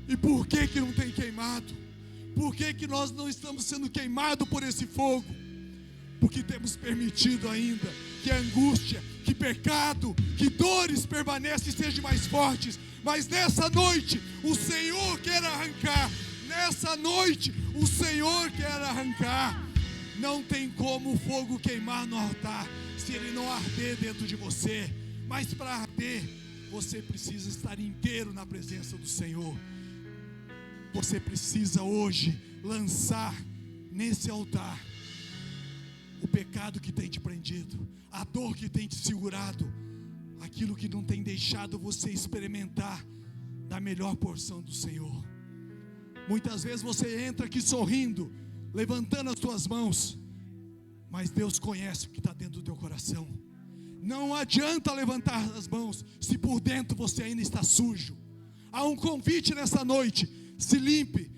E por que não tem queimado? Por que nós não estamos sendo queimados por esse fogo? Porque temos permitido ainda que a angústia, que pecado, que dores permaneçam e sejam mais fortes. Mas nessa noite o Senhor quer arrancar. Nessa noite o Senhor quer arrancar. Não tem como o fogo queimar no altar se ele não arder dentro de você. Mas para arder, você precisa estar inteiro na presença do Senhor. Você precisa hoje lançar nesse altar o pecado que tem te prendido, a dor que tem te segurado, aquilo que não tem deixado você experimentar da melhor porção do Senhor. Muitas vezes você entra aqui sorrindo, levantando as suas mãos, mas Deus conhece o que está dentro do teu coração. Não adianta levantar as mãos se por dentro você ainda está sujo. Há um convite nessa noite: se limpe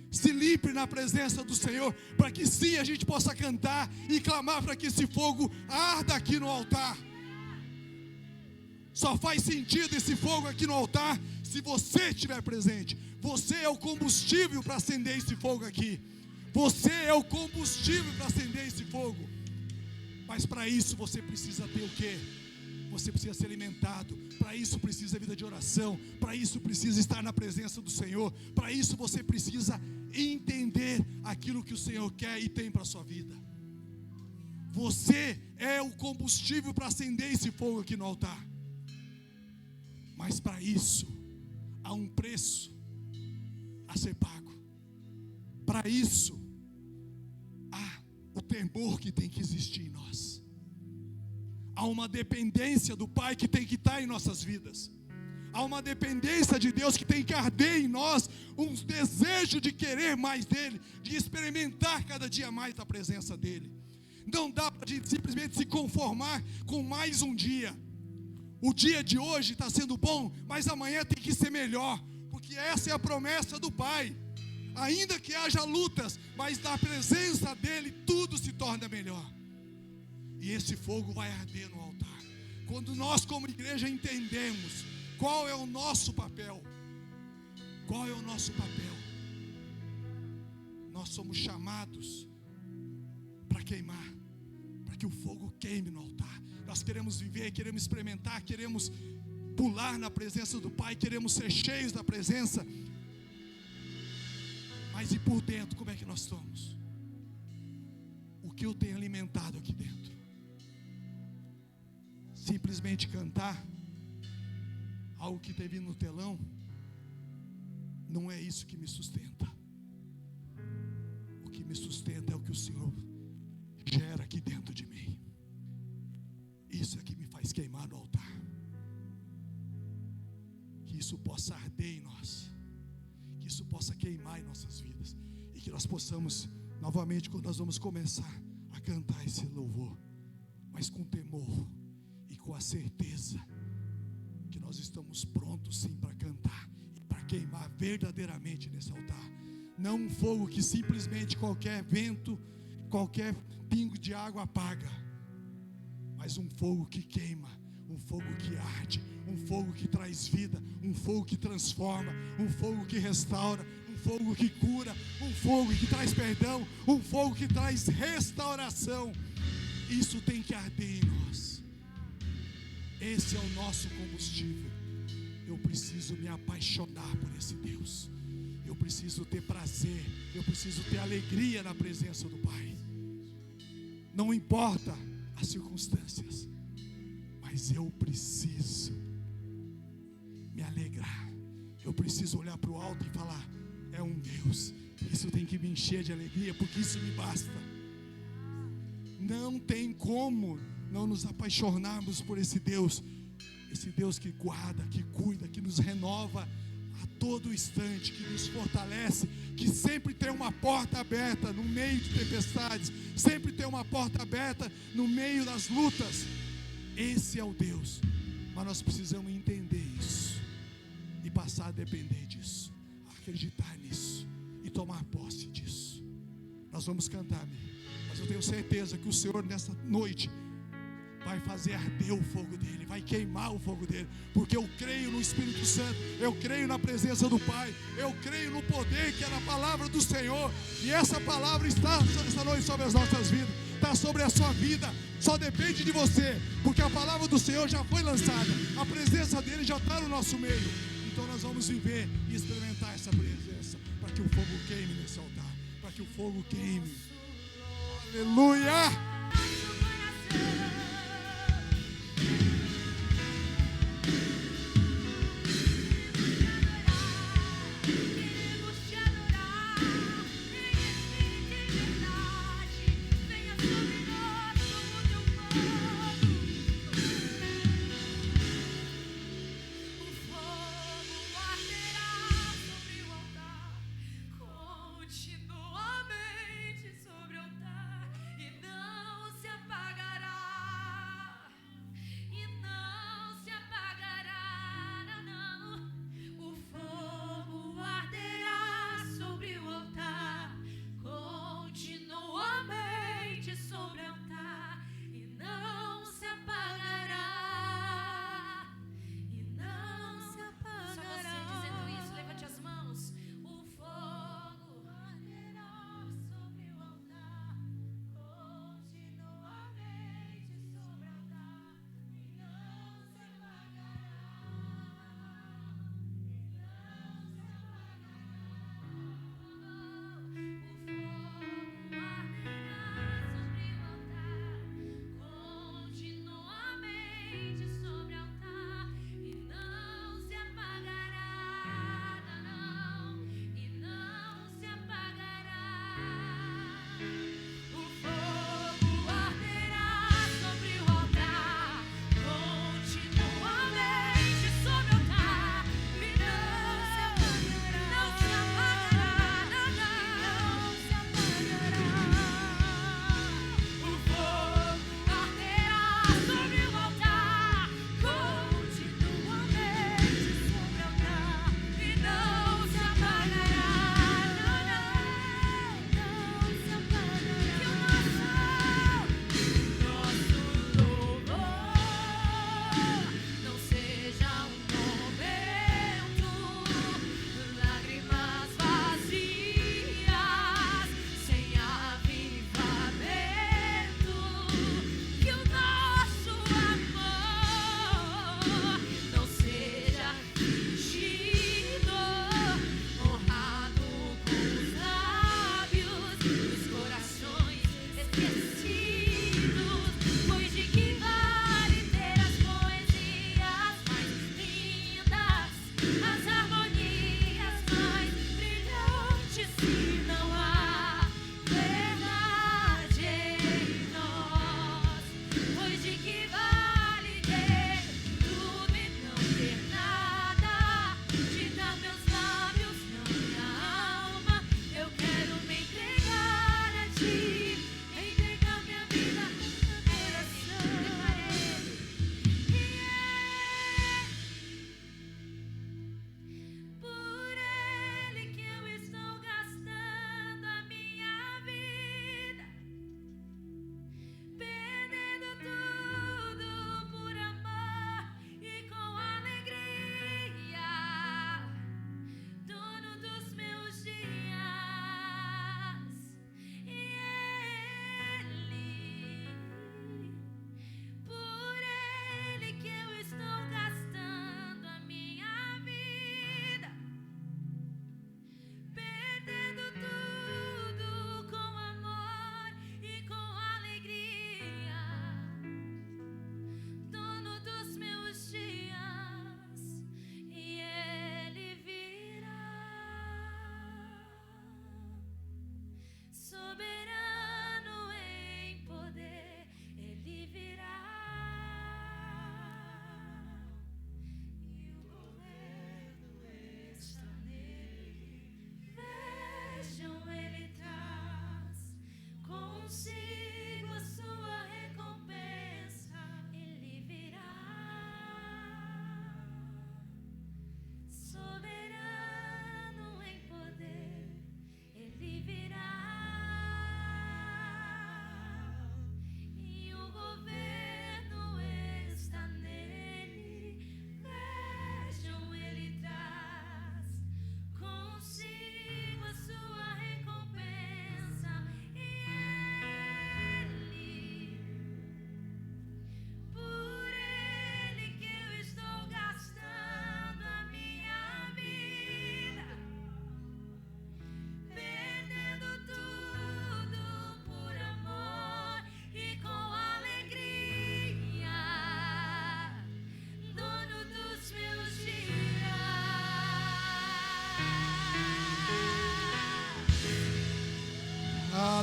na presença do Senhor, para que sim a gente possa cantar e clamar para que esse fogo arda aqui no altar. Só faz sentido esse fogo aqui no altar se você estiver presente. Você é o combustível para acender esse fogo aqui. Você é o combustível para acender esse fogo. Mas para isso você precisa ter o quê? Você precisa ser alimentado. Para isso precisa vida de oração. Para isso precisa estar na presença do Senhor. Para isso você precisa entender aquilo que o Senhor quer e tem para a sua vida. Você é o combustível para acender esse fogo aqui no altar. Mas para isso há um preço a ser pago. Para isso há o temor que tem que existir em nós. Há uma dependência do Pai que tem que estar em nossas vidas. Há uma dependência de Deus que tem que arder em nós, um desejo de querer mais dEle, de experimentar cada dia mais a presença dEle. Não dá para a gente simplesmente se conformar com mais um dia. O dia de hoje está sendo bom, mas amanhã tem que ser melhor, porque essa é a promessa do Pai. Ainda que haja lutas, mas na presença dEle tudo se torna melhor. E esse fogo vai arder no altar. Quando nós como igreja entendemos qual é o nosso papel. Qual é o nosso papel? Nós somos chamados para queimar, para que o fogo queime no altar. Nós queremos viver, queremos experimentar, queremos pular na presença do Pai, queremos ser cheios da presença. Mas e por dentro, como é que nós estamos? O que eu tenho alimentado aqui dentro? Simplesmente cantar algo que teve no telão não é isso que me sustenta. O que me sustenta é o que o Senhor gera aqui dentro de mim. Isso é que me faz queimar no altar. Que isso possa arder em nós, que isso possa queimar em nossas vidas, e que nós possamos novamente, quando nós vamos começar a cantar esse louvor, mas com temor e com a certeza que nós estamos prontos sim para cantar e para queimar verdadeiramente nesse altar. Não um fogo que simplesmente qualquer vento, qualquer pingo de água apaga, mas um fogo que queima, um fogo que arde, um fogo que traz vida, um fogo que transforma, um fogo que restaura, um fogo que cura, um fogo que traz perdão, um fogo que traz restauração. Isso tem que arder em nós. Esse é o nosso combustível. Eu preciso me apaixonar por esse Deus. Eu preciso ter prazer, eu preciso ter alegria na presença do Pai. Não importa as circunstâncias, mas eu preciso me alegrar. Eu preciso olhar para o alto e falar: é um Deus. Isso tem que me encher de alegria, porque isso me basta. Não tem como não nos apaixonarmos por esse Deus que guarda, que cuida, que nos renova a todo instante, que nos fortalece, que sempre tem uma porta aberta no meio de tempestades, sempre tem uma porta aberta no meio das lutas. Esse é o Deus, mas nós precisamos entender isso e passar a depender disso, acreditar nisso e tomar posse disso. Nós vamos cantar, mas eu tenho certeza que o Senhor nessa noite vai fazer arder o fogo dele, vai queimar o fogo dele, porque eu creio no Espírito Santo, eu creio na presença do Pai, eu creio no poder que é na palavra do Senhor, e essa palavra está esta noite sobre as nossas vidas, está sobre a sua vida, só depende de você, porque a palavra do Senhor já foi lançada, a presença dele já está no nosso meio, então nós vamos viver e experimentar essa presença, para que o fogo queime nesse altar, para que o fogo queime, aleluia! Continuamente sobre o altar e não se apagará.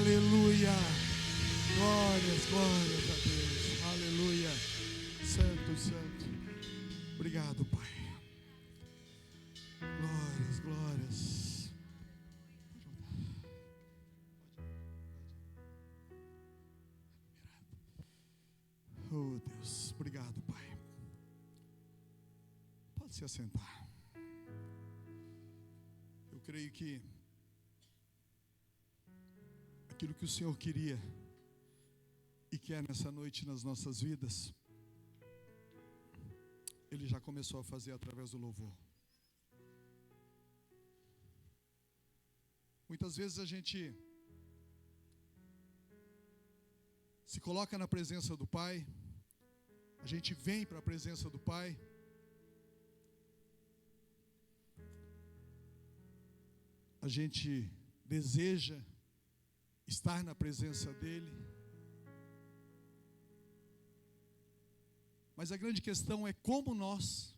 Aleluia. Glórias, glórias a Deus. Aleluia. Santo, santo. Obrigado, Pai. Glórias, glórias. Oh, Deus. Obrigado, Pai. Pode se assentar. Eu creio que aquilo que o Senhor queria e quer nessa noite nas nossas vidas, Ele já começou a fazer através do louvor. Muitas vezes a gente se coloca na presença do Pai, a gente vem para a presença do Pai, a gente deseja estar na presença dEle, mas a grande questão é como nós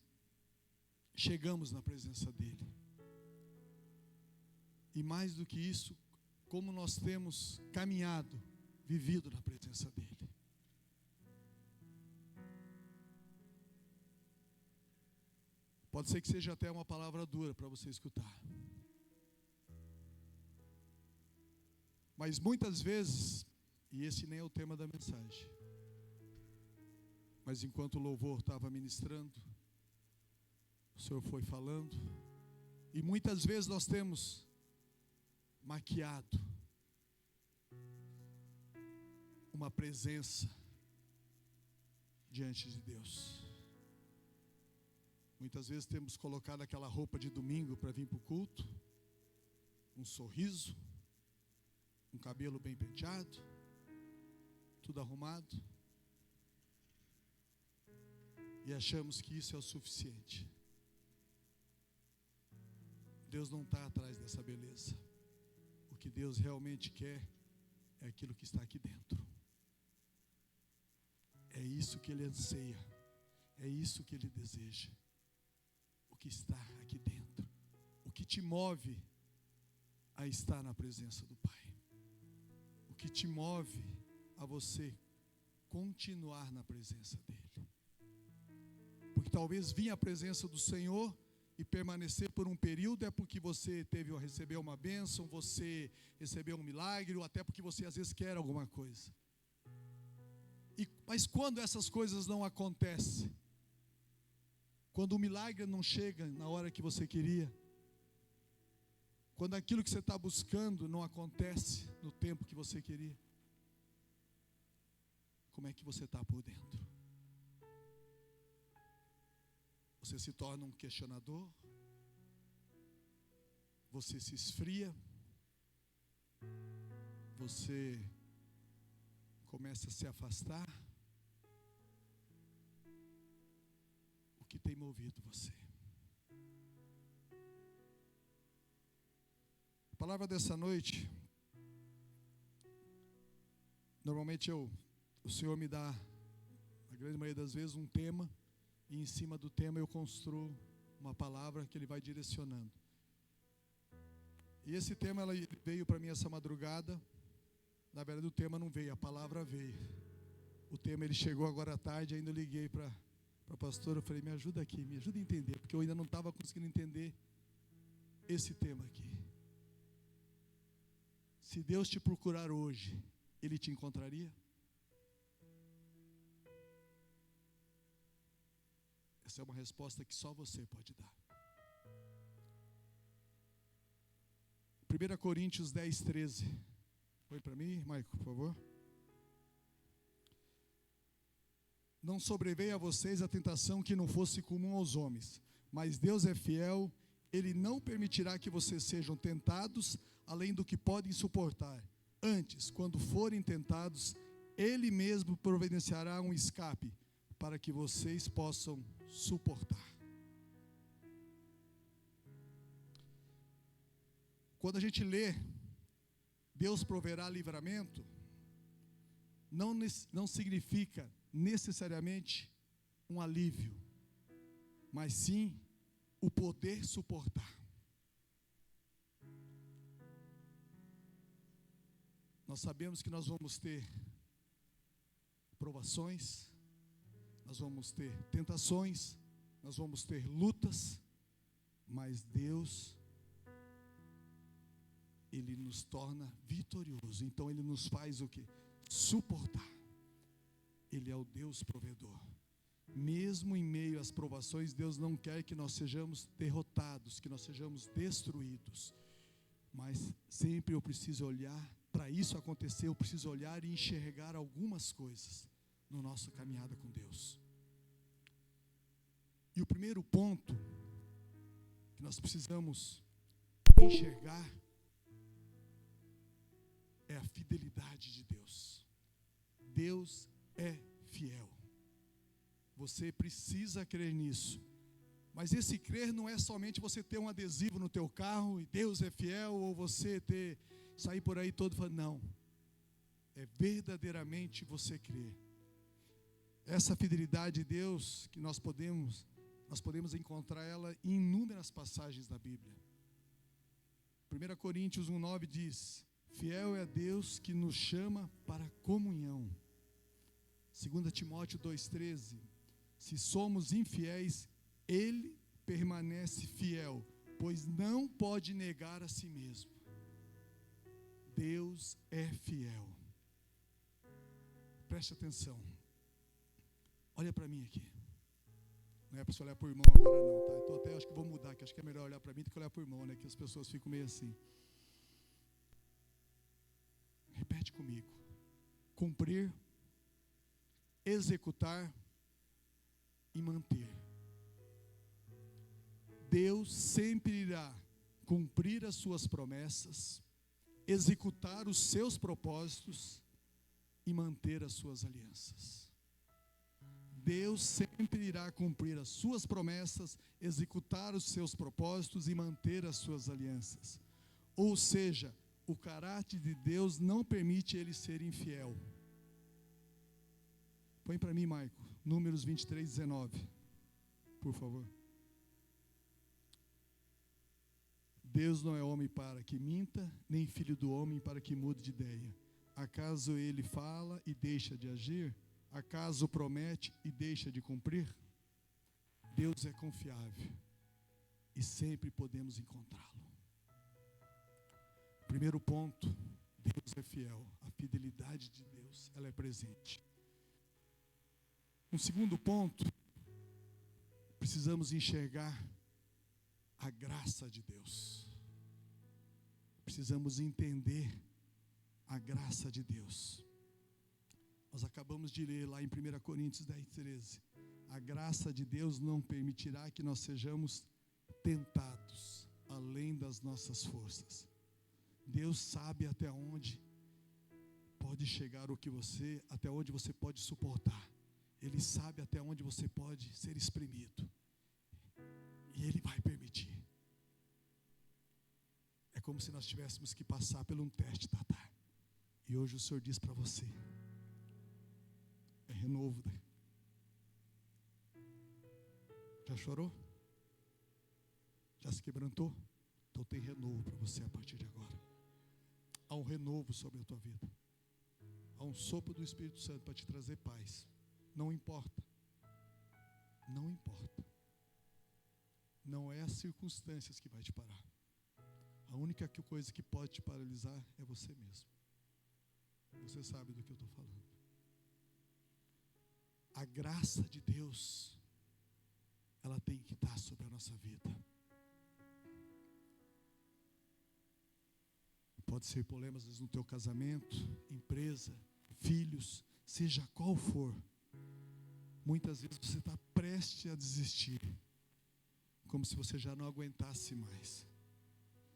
chegamos na presença dEle. E mais do que isso, como nós temos caminhado, vivido na presença dEle. Pode ser que seja até uma palavra dura para você escutar. Mas muitas vezes, e esse nem é o tema da mensagem, mas enquanto o louvor estava ministrando, o Senhor foi falando, e muitas vezes nós temos maquiado uma presença diante de Deus. Muitas vezes temos colocado aquela roupa de domingo para vir para o culto, um sorriso, um cabelo bem penteado, tudo arrumado, e achamos que isso é o suficiente. Deus não está atrás dessa beleza. O que Deus realmente quer é aquilo que está aqui dentro. É isso que Ele anseia, é isso que Ele deseja. O que está aqui dentro, o que te move a estar na presença do Pai, o que te move a você continuar na presença dEle. Porque talvez vir à presença do Senhor e permanecer por um período é porque você recebeu uma bênção, você recebeu um milagre, ou até porque você às vezes quer alguma coisa. Mas quando essas coisas não acontecem, quando o milagre não chega na hora que você queria, quando aquilo que você está buscando não acontece no tempo que você queria, como é que você está por dentro? Você se torna um questionador? Você se esfria? Você começa a se afastar? O que tem movido você? A palavra dessa noite, normalmente o Senhor me dá, a grande maioria das vezes, um tema, e em cima do tema eu construo uma palavra que Ele vai direcionando. E esse tema ele veio para mim essa madrugada. Na verdade o tema não veio, a palavra veio. O tema ele chegou agora à tarde, ainda eu liguei para a pastora, eu falei, me ajuda aqui, me ajuda a entender, porque eu ainda não estava conseguindo entender esse tema aqui. Se Deus te procurar hoje, Ele te encontraria? Essa é uma resposta que só você pode dar. 1 Coríntios 10, 13. Põe para mim, Maico, por favor. Não sobreveio a vocês a tentação que não fosse comum aos homens, mas Deus é fiel, Ele não permitirá que vocês sejam tentados além do que podem suportar. Antes, quando forem tentados, Ele mesmo providenciará um escape para que vocês possam suportar. Quando a gente lê Deus proverá livramento, não significa necessariamente um alívio, mas sim o poder suportar. Nós sabemos que nós vamos ter provações, nós vamos ter tentações, nós vamos ter lutas, mas Deus, Ele nos torna vitorioso. Então Ele nos faz o quê? Suportar. Ele é o Deus provedor. Mesmo em meio às provações, Deus não quer que nós sejamos derrotados, que nós sejamos destruídos. Mas sempre eu preciso olhar, para isso acontecer, eu preciso olhar e enxergar algumas coisas no nosso caminhada com Deus. E o primeiro ponto que nós precisamos enxergar é a fidelidade de Deus. Deus é fiel. Você precisa crer nisso. Mas esse crer não é somente você ter um adesivo no teu carro e Deus é fiel, ou você sair por aí todo falando, não. É verdadeiramente você crer. Essa fidelidade de Deus, que nós podemos encontrar ela em inúmeras passagens da Bíblia. 1 Coríntios 1,9 diz, fiel é Deus que nos chama para a comunhão. 2 Timóteo 2,13, se somos infiéis, Ele permanece fiel, pois não pode negar a si mesmo. Deus é fiel. Preste atenção. Olha para mim aqui. Não é para você olhar para o irmão agora não, tá? Então até acho que vou mudar, que acho que é melhor olhar para mim do que olhar para o irmão, né? Que as pessoas ficam meio assim. Repete comigo. Cumprir, executar e manter. Deus sempre irá cumprir as suas promessas, executar os seus propósitos e manter as suas alianças. Deus sempre irá cumprir as suas promessas, executar os seus propósitos e manter as suas alianças. Ou seja, o caráter de Deus não permite ele ser infiel. Põe para mim, Maico, Números 23:19, por favor. Deus não é homem para que minta, nem filho do homem para que mude de ideia. Acaso ele fala e deixa de agir? Acaso promete e deixa de cumprir? Deus é confiável e sempre podemos encontrá-lo. Primeiro ponto, Deus é fiel. A fidelidade de Deus, ela é presente. Um segundo ponto, precisamos enxergar a graça de Deus. Precisamos entender a graça de Deus. Nós acabamos de ler lá em 1 Coríntios 10:13. A graça de Deus não permitirá que nós sejamos tentados além das nossas forças. Deus sabe até onde pode chegar até onde você pode suportar. Ele sabe até onde você pode ser espremido. E Ele vai permitir. É como se nós tivéssemos que passar por um teste, Tatá. E hoje o Senhor diz para você, é renovo. Já chorou? Já se quebrantou? Então tem renovo para você a partir de agora. Há um renovo sobre a tua vida. Há um sopro do Espírito Santo para te trazer paz. Não importa. Não importa. Não é as circunstâncias que vai te parar. A única coisa que pode te paralisar é você mesmo. Você sabe do que eu estou falando. A graça de Deus, ela tem que estar sobre a nossa vida. Pode ser problemas no teu casamento, empresa, filhos, seja qual for. Muitas vezes você está prestes a desistir, como se você já não aguentasse mais,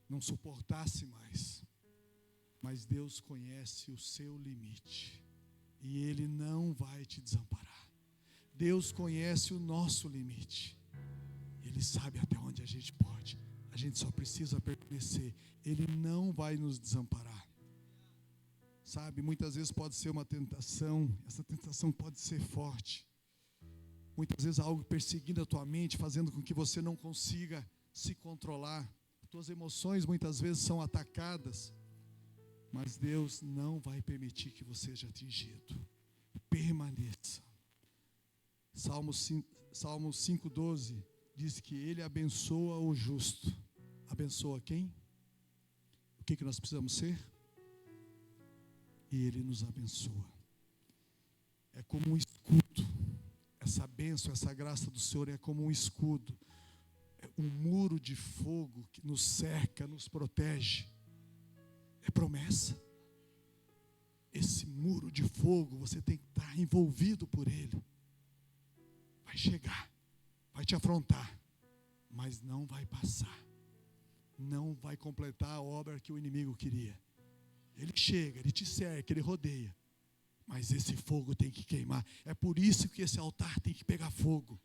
não suportasse mais. Mas Deus conhece o seu limite e Ele não vai te desamparar. Deus conhece o nosso limite. Ele sabe até onde a gente pode. A gente só precisa permanecer. Ele não vai nos desamparar. Sabe, muitas vezes pode ser uma tentação. Essa tentação pode ser forte. Muitas vezes algo perseguindo a tua mente, fazendo com que você não consiga se controlar. Tuas emoções muitas vezes são atacadas. Mas Deus não vai permitir que você seja atingido. Permaneça. Salmo 5,12 diz que Ele abençoa o justo. Abençoa quem? O que nós precisamos ser? E Ele nos abençoa. É como um escudo. Essa bênção, essa graça do Senhor é como um escudo. É um muro de fogo que nos cerca, nos protege. É promessa. Esse muro de fogo, você tem que estar envolvido por ele. Vai chegar, vai te afrontar, mas não vai passar. Não vai completar a obra que o inimigo queria. Ele chega, ele te cerca, ele rodeia. Mas esse fogo tem que queimar. É por isso que esse altar tem que pegar fogo.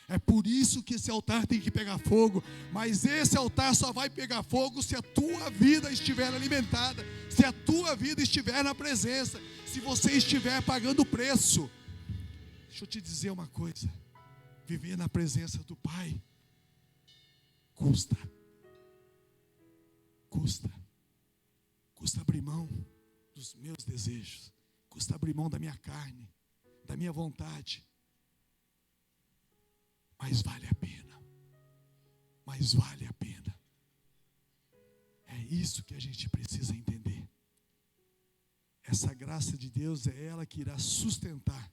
É por isso que esse altar tem que pegar fogo. Mas esse altar só vai pegar fogo se a tua vida estiver alimentada, se a tua vida estiver na presença, se você estiver pagando o preço. Deixa eu te dizer uma coisa: viver na presença do Pai custa. Custa abrir mão dos meus desejos, custa abrir mão da minha carne, da minha vontade. Mas vale a pena. Mas vale a pena. É isso que a gente precisa entender. Essa graça de Deus é ela que irá sustentar.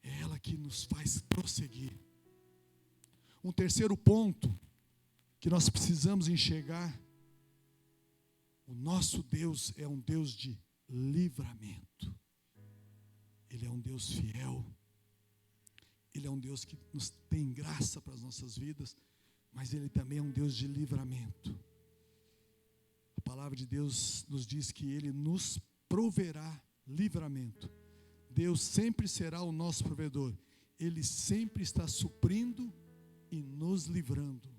É ela que nos faz prosseguir. Um terceiro ponto que nós precisamos enxergar: o nosso Deus é um Deus de livramento. Ele é um Deus fiel. Ele é um Deus que nos tem graça para as nossas vidas, mas Ele também é um Deus de livramento. A palavra de Deus nos diz que Ele nos proverá livramento. Deus sempre será o nosso provedor. Ele sempre está suprindo e nos livrando.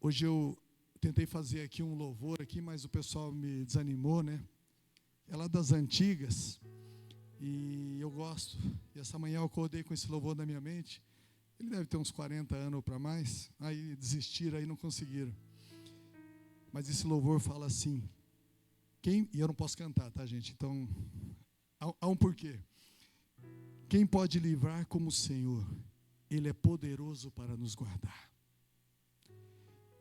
Hoje eu tentei fazer aqui um louvor aqui, mas o pessoal me desanimou, né? É lá das antigas. E eu gosto. E essa manhã eu acordei com esse louvor na minha mente. Ele deve ter uns 40 anos ou para mais. Aí desistiram, aí não conseguiram. Mas esse louvor fala assim. E eu não posso cantar, tá, gente? Então, há um porquê. Quem pode livrar como o Senhor? Ele é poderoso para nos guardar.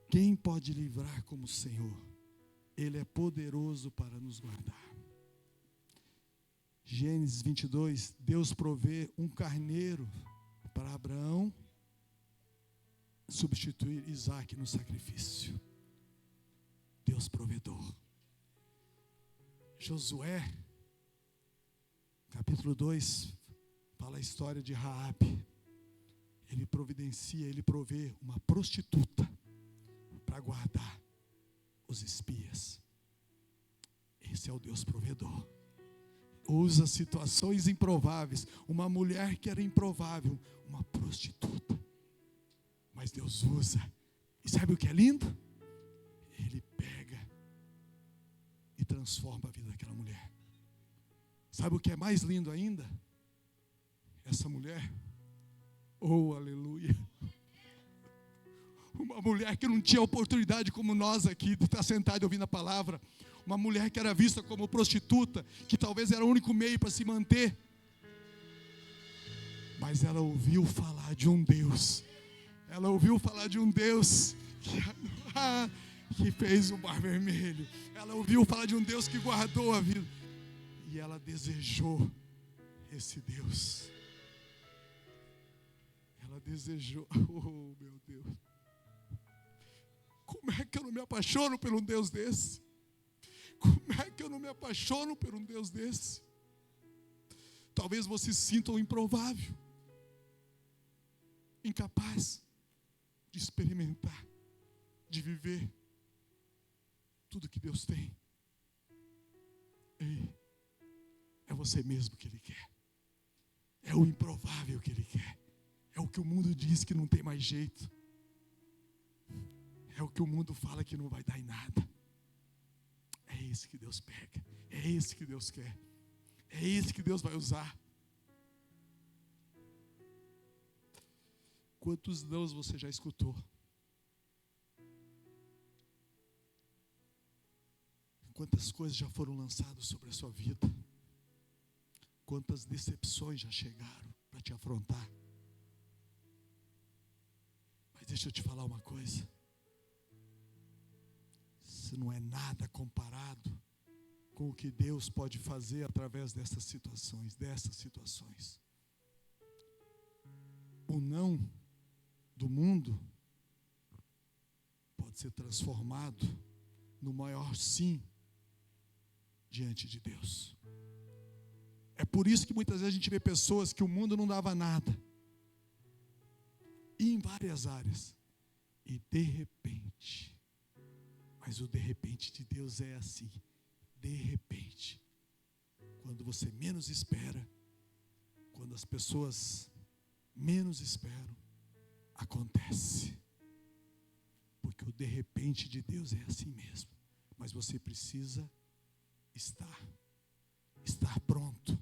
Quem pode livrar como o Senhor? Ele é poderoso para nos guardar. Gênesis 22, Deus provê um carneiro para Abraão substituir Isaac no sacrifício. Deus provedor. Josué, capítulo 2, fala a história de Raabe. Ele providencia, ele provê uma prostituta para guardar os espias. Esse é o Deus provedor. Usa situações improváveis. Uma mulher que era improvável, uma prostituta. Mas Deus usa. E sabe o que é lindo? Ele pega e transforma a vida daquela mulher. Sabe o que é mais lindo ainda? Essa mulher, oh aleluia, uma mulher que não tinha oportunidade como nós aqui, de estar sentado ouvindo a palavra. Uma mulher que era vista como prostituta, que talvez era o único meio para se manter. Mas ela ouviu falar de um Deus. Ela ouviu falar de um Deus que fez o mar vermelho. Ela ouviu falar de um Deus que guardou a vida. E ela desejou esse Deus. Ela desejou, oh meu Deus. Como é que eu não me apaixono por um Deus desse? Como é que eu não me apaixono por um Deus desse? Talvez você se sinta um improvável, incapaz de experimentar, de viver tudo que Deus tem. Ei, é você mesmo que Ele quer. É o improvável que Ele quer. É o que o mundo diz que não tem mais jeito. É o que o mundo fala que não vai dar em nada. É esse que Deus pega. É esse que Deus quer. É esse que Deus vai usar. Quantos nãos você já escutou? Quantas coisas já foram lançadas sobre a sua vida? Quantas decepções já chegaram para te afrontar? Mas deixa eu te falar uma coisa. Isso não é nada comparado com o que Deus pode fazer através dessas situações. O não do mundo pode ser transformado no maior sim diante de Deus. É por isso que muitas vezes a gente vê pessoas que o mundo não dava nada, e em várias áreas, e de repente, mas o de repente de Deus é assim, de repente, quando você menos espera, quando as pessoas menos esperam, acontece. Porque o de repente de Deus é assim mesmo. Mas você precisa estar pronto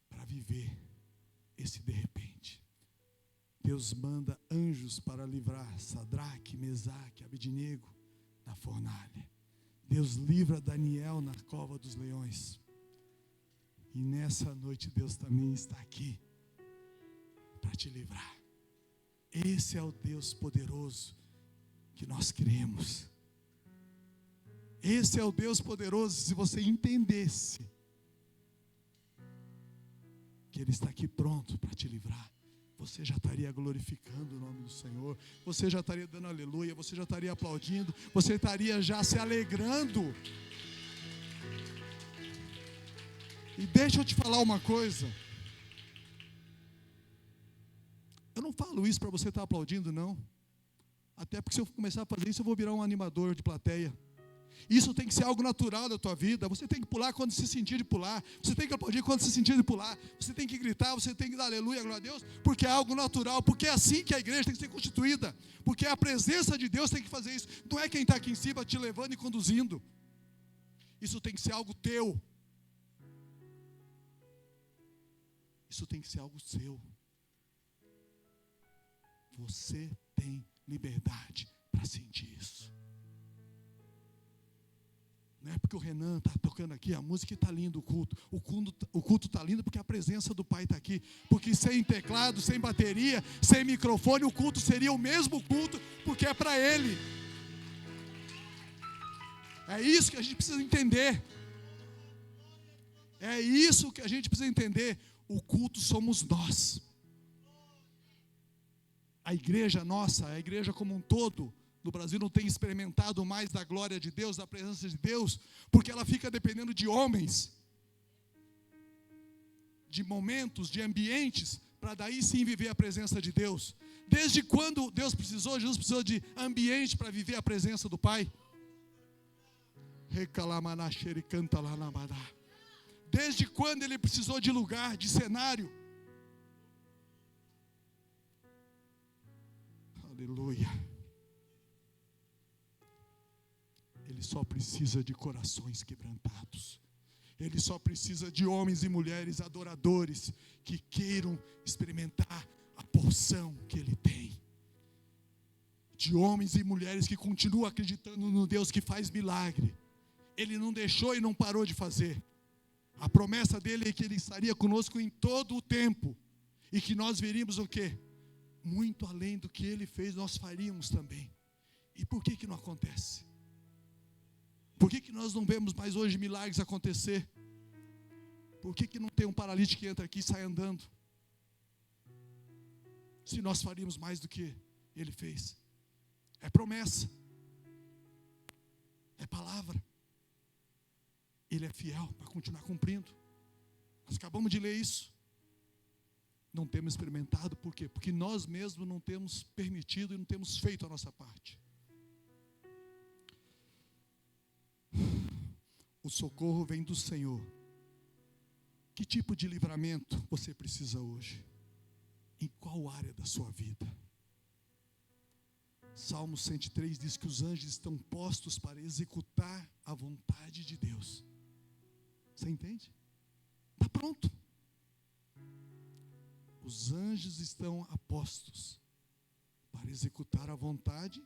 para viver esse de repente. Deus manda anjos para livrar Sadraque, Mesaque, Abednego na fornalha. Deus livra Daniel na cova dos leões. E nessa noite Deus também está aqui para te livrar. Esse é o Deus poderoso que nós cremos. Esse é o Deus poderoso. Se você entendesse que Ele está aqui pronto para te livrar, você já estaria glorificando o nome do Senhor, você já estaria dando aleluia, você já estaria aplaudindo, você estaria já se alegrando. E deixa eu te falar uma coisa. Eu não falo isso para você estar aplaudindo, não. Até porque se eu começar a fazer isso, eu vou virar um animador de plateia. Isso tem que ser algo natural da tua vida. Você tem que pular quando se sentir de pular. Você tem que aplaudir quando se sentir de pular. Você tem que gritar, você tem que dar aleluia, glória a Deus, porque é algo natural. Porque é assim que a igreja tem que ser constituída. Porque a presença de Deus tem que fazer isso. Não é quem está aqui em cima te levando e conduzindo. Isso tem que ser algo teu. Isso tem que ser algo seu. Você tem liberdade para sentir isso. Não é porque o Renan está tocando aqui a música e está lindo o culto. O culto está lindo porque a presença do Pai está aqui. Porque sem teclado, sem bateria, sem microfone, o culto seria o mesmo culto, porque é para Ele. É isso que a gente precisa entender. É isso que a gente precisa entender. O culto somos nós. A igreja nossa, a igreja como um todo, no Brasil não tem experimentado mais da glória de Deus, da presença de Deus, porque ela fica dependendo de homens, de momentos, de ambientes, para daí sim viver a presença de Deus. Desde quando Deus precisou, Jesus precisou de ambiente para viver a presença do Pai? Desde quando Ele precisou de lugar, de cenário? Aleluia. Ele só precisa de corações quebrantados. Ele só precisa de homens e mulheres adoradores que queiram experimentar a porção que Ele tem. De homens e mulheres que continuam acreditando no Deus que faz milagre. Ele não deixou e não parou de fazer. A promessa dele é que Ele estaria conosco em todo o tempo. E que nós veríamos o quê? Muito além do que Ele fez, nós faríamos também. E por que não acontece? Por que nós não vemos mais hoje milagres acontecer? Por que não tem um paralítico que entra aqui e sai andando? Se nós faríamos mais do que Ele fez. É promessa. É palavra. Ele é fiel para continuar cumprindo. Nós acabamos de ler isso. Não temos experimentado, por quê? Porque nós mesmos não temos permitido e não temos feito a nossa parte. O socorro vem do Senhor. Que tipo de livramento você precisa hoje? Em qual área da sua vida? Salmo 103 diz que os anjos estão postos para executar a vontade de Deus. Você entende? Está pronto. Os anjos estão apostos para executar a vontade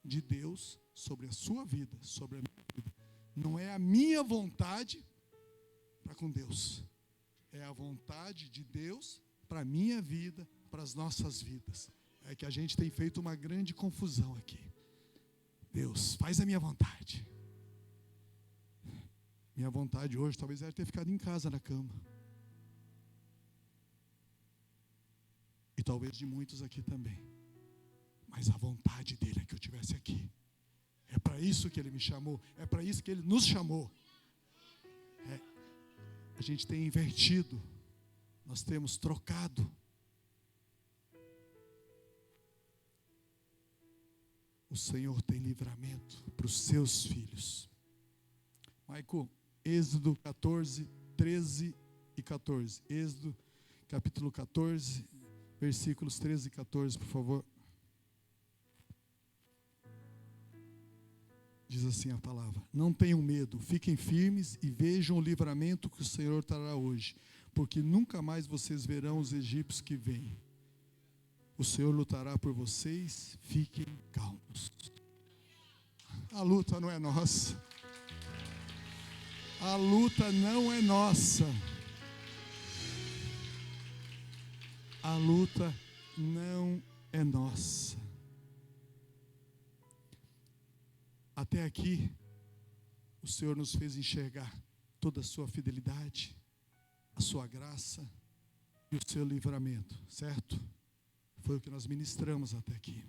de Deus sobre a sua vida, sobre a minha vida. Não é a minha vontade para com Deus. É a vontade de Deus para a minha vida, para as nossas vidas. É que a gente tem feito uma grande confusão aqui. Deus, faz a minha vontade. Minha vontade hoje talvez era ter ficado em casa na cama. E talvez de muitos aqui também. Mas a vontade dele é que eu estivesse aqui. É para isso que ele me chamou. É para isso que ele nos chamou. A gente tem invertido. Nós temos trocado. O Senhor tem livramento para os seus filhos. Maico, Êxodo 14, 13 e 14. Êxodo capítulo 14, versículos 13 e 14, por favor. Diz assim a palavra: não tenham medo, fiquem firmes e vejam o livramento que o Senhor trará hoje, porque nunca mais vocês verão os egípcios que vêm. O Senhor lutará por vocês, fiquem calmos. A luta não é nossa. A luta não é nossa. A luta não é nossa. Até aqui, o Senhor nos fez enxergar toda a sua fidelidade, a sua graça e o seu livramento, certo? Foi o que nós ministramos até aqui.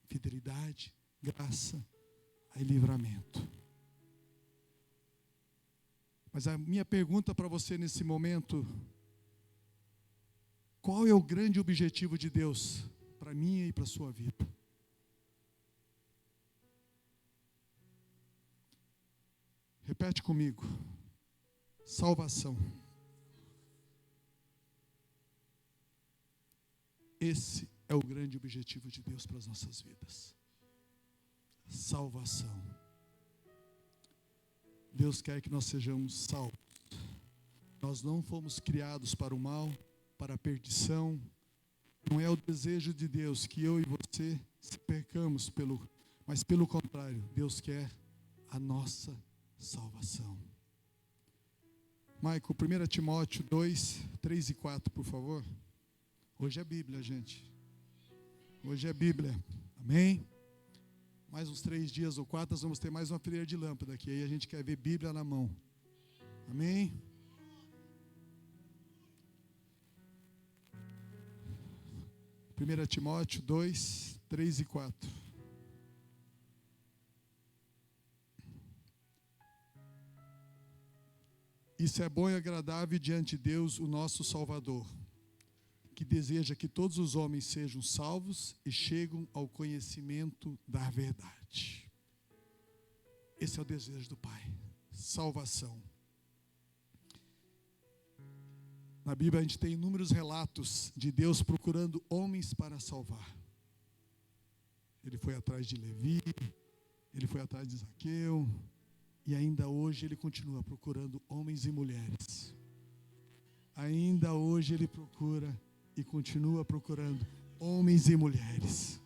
Fidelidade, graça e livramento. Mas a minha pergunta para você nesse momento: qual é o grande objetivo de Deus para mim e para a sua vida? Repete comigo. Salvação. Esse é o grande objetivo de Deus para as nossas vidas. Salvação. Deus quer que nós sejamos salvos. Nós não fomos criados para o mal, para a perdição. Não é o desejo de Deus que eu e você se percamos, mas pelo contrário, Deus quer a nossa salvação. Maico, 1 Timóteo 2, 3 e 4, por favor. Hoje é Bíblia, gente. Hoje é Bíblia. Amém? Mais uns 3 dias ou 4, nós vamos ter mais uma fileira de lâmpada aqui. Aí a gente quer ver Bíblia na mão. Amém? Primeira Timóteo 2, 3 e 4. Isso é bom e agradável diante de Deus, o nosso Salvador, que deseja que todos os homens sejam salvos e cheguem ao conhecimento da verdade. Esse é o desejo do Pai, salvação. Na Bíblia a gente tem inúmeros relatos de Deus procurando homens para salvar. Ele foi atrás de Levi, ele foi atrás de Zaqueu, e ainda hoje ele continua procurando homens e mulheres. Ainda hoje ele procura e continua procurando homens e mulheres.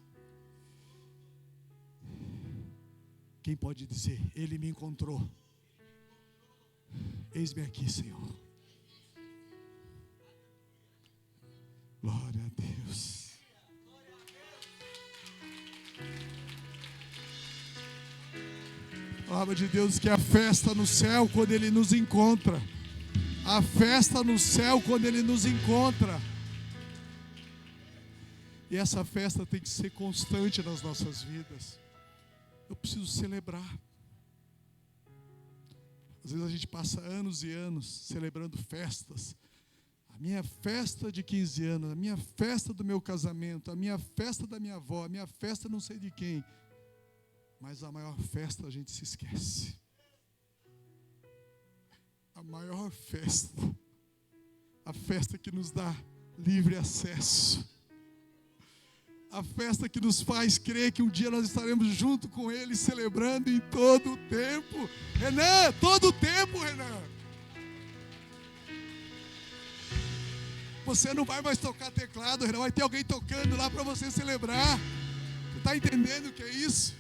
Quem pode dizer: ele me encontrou? Eis-me aqui, Senhor. Glória a Deus. A palavra de Deus que é a festa no céu quando ele nos encontra. A festa no céu quando ele nos encontra. E essa festa tem que ser constante nas nossas vidas. Eu preciso celebrar. Às vezes a gente passa anos e anos celebrando festas. A minha festa de 15 anos, a minha festa do meu casamento, a minha festa da minha avó, a minha festa não sei de quem. Mas a maior festa a gente se esquece. A maior festa. A festa que nos dá livre acesso. A festa que nos faz crer que um dia nós estaremos junto com Ele, celebrando em todo o tempo. Renan, todo o tempo, Renan. Você não vai mais tocar teclado, Renan. Vai ter alguém tocando lá para você celebrar. Você está entendendo o que é isso?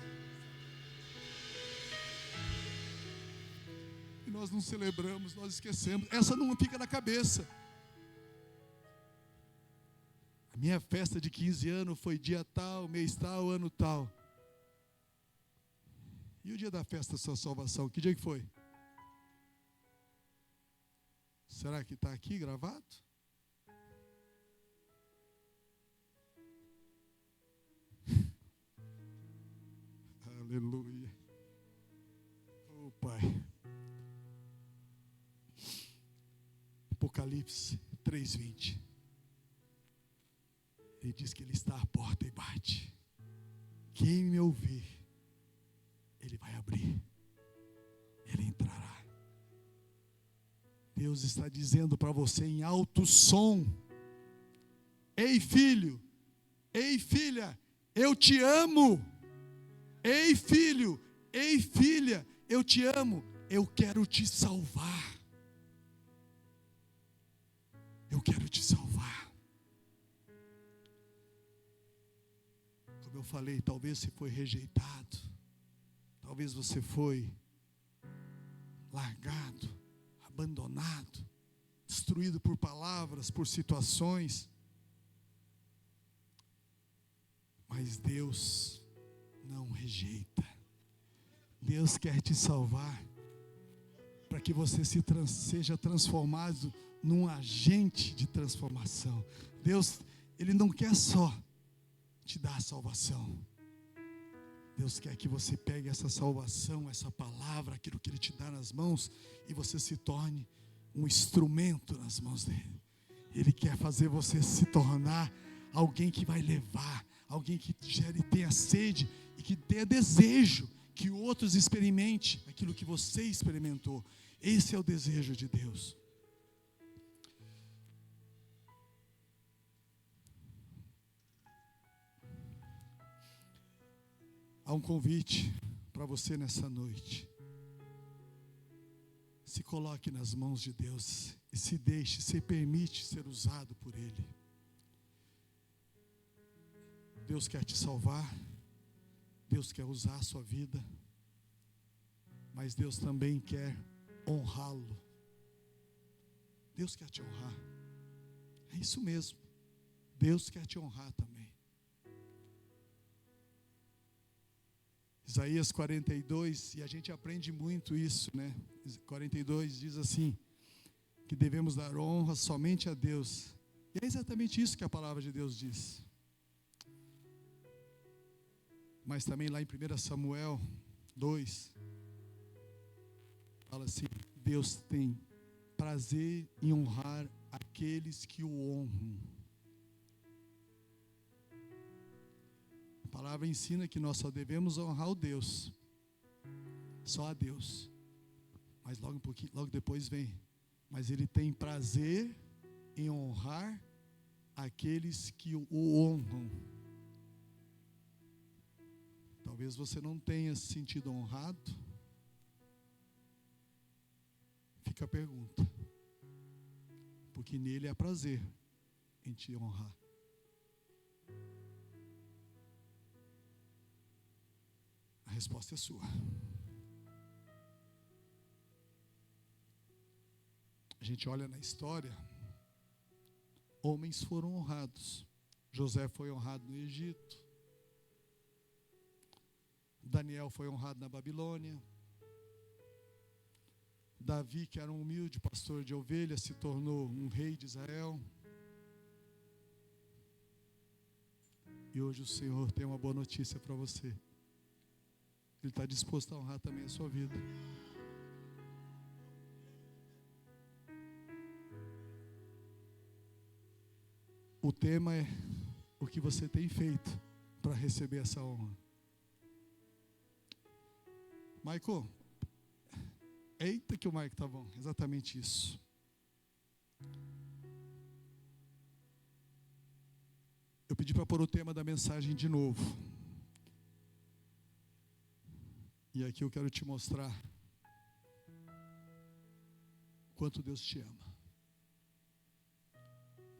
nós não celebramos, nós esquecemos. Essa não fica na cabeça. A minha festa de 15 anos foi dia tal, mês tal, ano tal. E o dia da festa da sua salvação, que dia que foi? Será que está aqui gravado? Aleluia. Oh, Pai. Apocalipse 3:20. Ele diz que Ele está à porta e bate. Quem me ouvir, Ele vai abrir. Ele entrará. Deus está dizendo para você em alto som: ei filho, ei filha, eu te amo. Ei filho, ei filha, eu te amo. Eu quero te salvar. Eu quero te salvar. Como eu falei, talvez você foi rejeitado. Talvez você foi largado, abandonado, destruído por palavras, por situações. Mas Deus não rejeita. Deus quer te salvar para que você seja transformado num agente de transformação. Deus, Ele não quer só te dar a salvação. Deus quer que você pegue essa salvação, essa palavra, aquilo que Ele te dá nas mãos, e você se torne um instrumento nas mãos dEle. Ele quer fazer você se tornar alguém que vai levar, alguém que gere, tenha sede e que tenha desejo que outros experimentem aquilo que você experimentou. Esse é o desejo de Deus. Há um convite para você nessa noite. Se coloque nas mãos de Deus e se deixe, se permite ser usado por Ele. Deus quer te salvar, Deus quer usar a sua vida, mas Deus também quer honrá-lo. Deus quer te honrar. É isso mesmo. Deus quer te honrar também. Isaías 42, e a gente aprende muito isso, né? 42 diz assim, que devemos dar honra somente a Deus. E é exatamente isso que a palavra de Deus diz. Mas também lá em 1 Samuel 2, fala assim, Deus tem prazer em honrar aqueles que o honram. A palavra ensina que nós só devemos honrar o Deus, só a Deus. Mas logo depois vem, mas Ele tem prazer em honrar aqueles que o honram. Talvez você não tenha se sentido honrado. Fica a pergunta. Porque nele há prazer em te honrar. A resposta é sua. A gente olha na história, homens foram honrados. José foi honrado no Egito. Daniel foi honrado na Babilônia. Davi, que era um humilde pastor de ovelhas, se tornou um rei de Israel. E hoje o Senhor tem uma boa notícia para você. Ele está disposto a honrar também a sua vida. O tema é o que você tem feito para receber essa honra. Maico, eita que o Maico tá bom, exatamente isso. Eu pedi para pôr o tema da mensagem de novo. E aqui eu quero te mostrar quanto Deus te ama.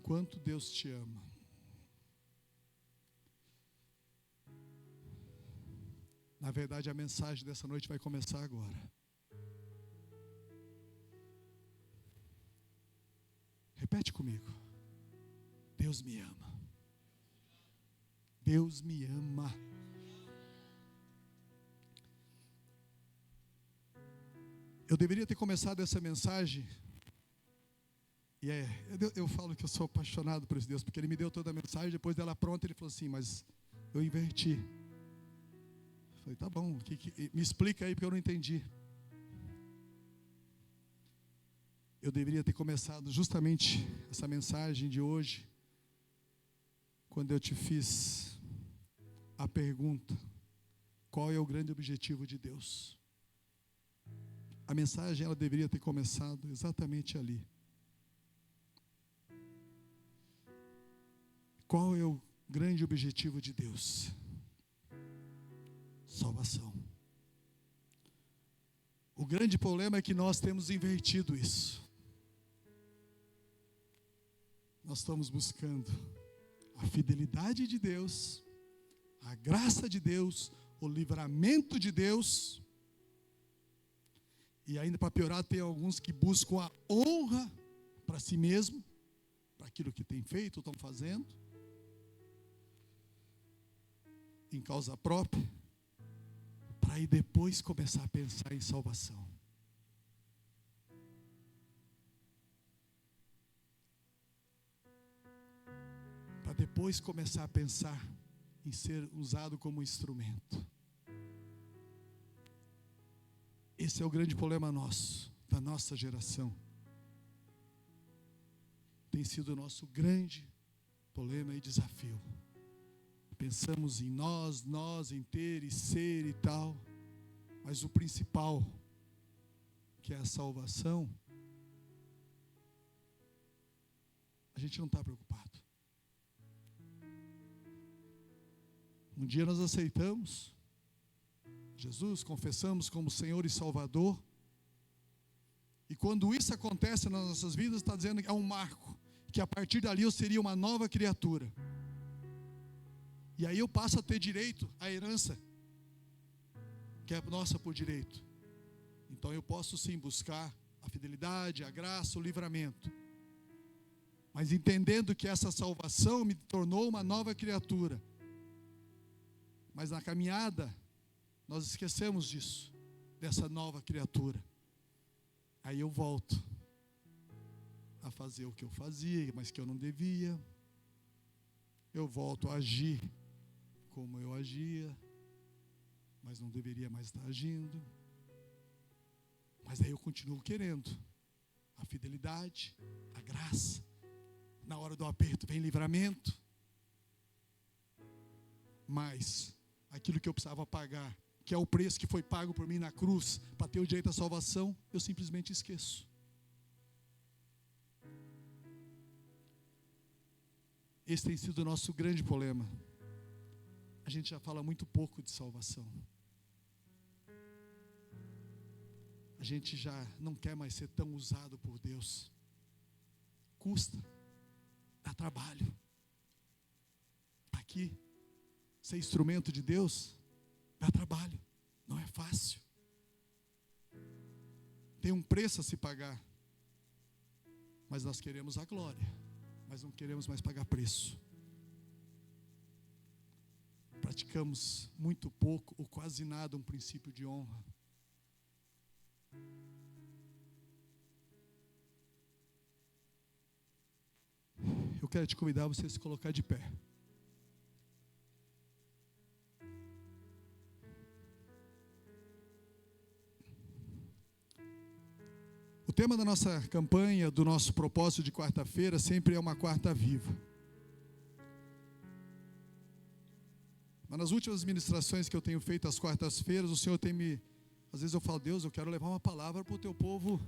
Quanto Deus te ama. Na verdade, a mensagem dessa noite vai começar agora. Repete comigo. Deus me ama. Deus me ama. Eu deveria ter começado essa mensagem. E eu falo que eu sou apaixonado por esse Deus, porque Ele me deu toda a mensagem, depois dela pronta, Ele falou assim, mas eu inverti. Eu falei, tá bom, me explica aí, porque eu não entendi. Eu deveria ter começado justamente essa mensagem de hoje, quando eu te fiz a pergunta, qual é o grande objetivo de Deus? A mensagem, ela deveria ter começado exatamente ali. Qual é o grande objetivo de Deus? Salvação. O grande problema é que nós temos invertido isso. Nós estamos buscando a fidelidade de Deus, a graça de Deus, o livramento de Deus. E ainda para piorar, tem alguns que buscam a honra para si mesmo, para aquilo que tem feito, estão fazendo, em causa própria, para aí depois começar a pensar em salvação. Para depois começar a pensar em ser usado como instrumento. Esse é o grande problema nosso, da nossa geração. Tem sido o nosso grande problema e desafio. Pensamos em nós em ter e ser e tal, mas o principal, que é a salvação, a gente não está preocupado. Um dia nós aceitamos Jesus, confessamos como Senhor e Salvador, e quando isso acontece nas nossas vidas, está dizendo que é um marco, que a partir dali eu seria uma nova criatura, e aí eu passo a ter direito à herança, que é nossa por direito. Então eu posso sim buscar a fidelidade, a graça, o livramento, mas entendendo que essa salvação me tornou uma nova criatura. Mas na caminhada, nós esquecemos disso, dessa nova criatura. Aí eu volto a fazer o que eu fazia, mas que eu não devia. Eu volto a agir como eu agia, mas não deveria mais estar agindo. Mas aí eu continuo querendo a fidelidade, a graça. Na hora do aperto vem livramento. Mas aquilo que eu precisava pagar, que é o preço que foi pago por mim na cruz, para ter o direito à salvação, eu simplesmente esqueço. Esse tem sido o nosso grande problema. A gente já fala muito pouco de salvação. A gente já não quer mais ser tão usado por Deus. Custa, dá trabalho. Aqui, ser instrumento de Deus, dá trabalho, não é fácil. Tem um preço a se pagar. Mas nós queremos a glória, mas não queremos mais pagar preço. Praticamos muito pouco ou quase nada um princípio de honra. Eu quero te convidar a você se colocar de pé. O tema da nossa campanha, do nosso propósito de quarta-feira, sempre é uma quarta viva. Mas nas últimas ministrações que eu tenho feito às quartas-feiras, o Senhor tem me... Às vezes eu falo, Deus, eu quero levar uma palavra para o teu povo.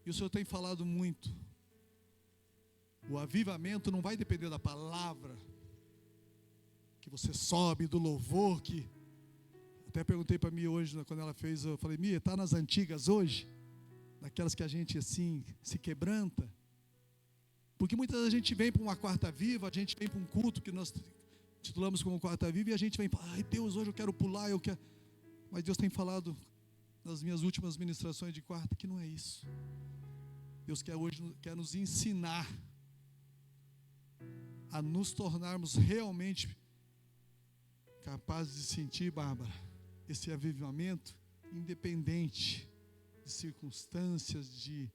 E o Senhor tem falado muito. O avivamento não vai depender da palavra que você sobe, do louvor que... Até perguntei para Mia hoje, quando ela fez, eu falei, Mia, está nas antigas hoje? Daquelas que a gente assim se quebranta? Porque muitas vezes a gente vem para uma quarta viva, a gente vem para um culto que nós titulamos como quarta viva, e a gente vem e fala, ai Deus, hoje eu quero pular, eu quero... Mas Deus tem falado nas minhas últimas ministrações de quarta que não é isso. Deus quer hoje nos ensinar a nos tornarmos realmente capazes de sentir, Bárbara, esse avivamento independente de circunstâncias, de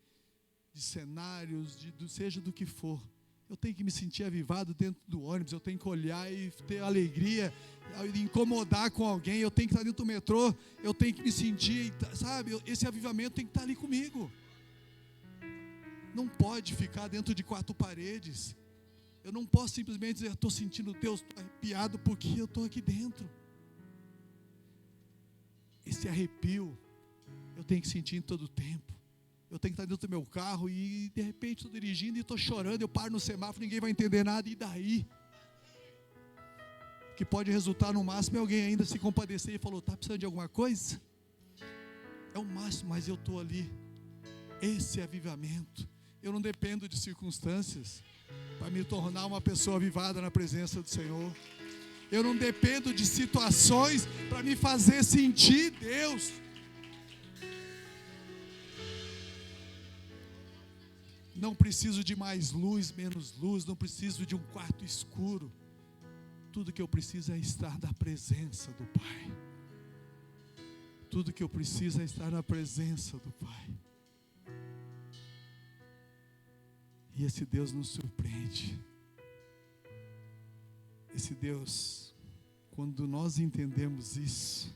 cenários, seja do que for. Eu tenho que me sentir avivado dentro do ônibus, eu tenho que olhar e ter alegria, incomodar com alguém, eu tenho que estar dentro do metrô, eu tenho que me sentir, sabe, esse avivamento tem que estar ali comigo. Não pode ficar dentro de quatro paredes. Eu não posso simplesmente dizer, estou sentindo Deus, estou arrepiado porque eu estou aqui dentro. Esse arrepio eu tenho que sentir em todo o tempo. Eu tenho que estar dentro do meu carro e de repente estou dirigindo e estou chorando, eu paro no semáforo, ninguém vai entender nada, e daí? Que pode resultar no máximo alguém ainda se compadecer e falou, está precisando de alguma coisa? É o máximo, mas eu estou ali. Esse é avivamento. Eu não dependo de circunstâncias para me tornar uma pessoa avivada na presença do Senhor. Eu não dependo de situações para me fazer sentir Deus. Não preciso de mais luz, menos luz, não preciso de um quarto escuro. Tudo que eu preciso é estar na presença do Pai. Tudo que eu preciso é estar na presença do Pai. E esse Deus nos surpreende. Esse Deus, quando nós entendemos isso,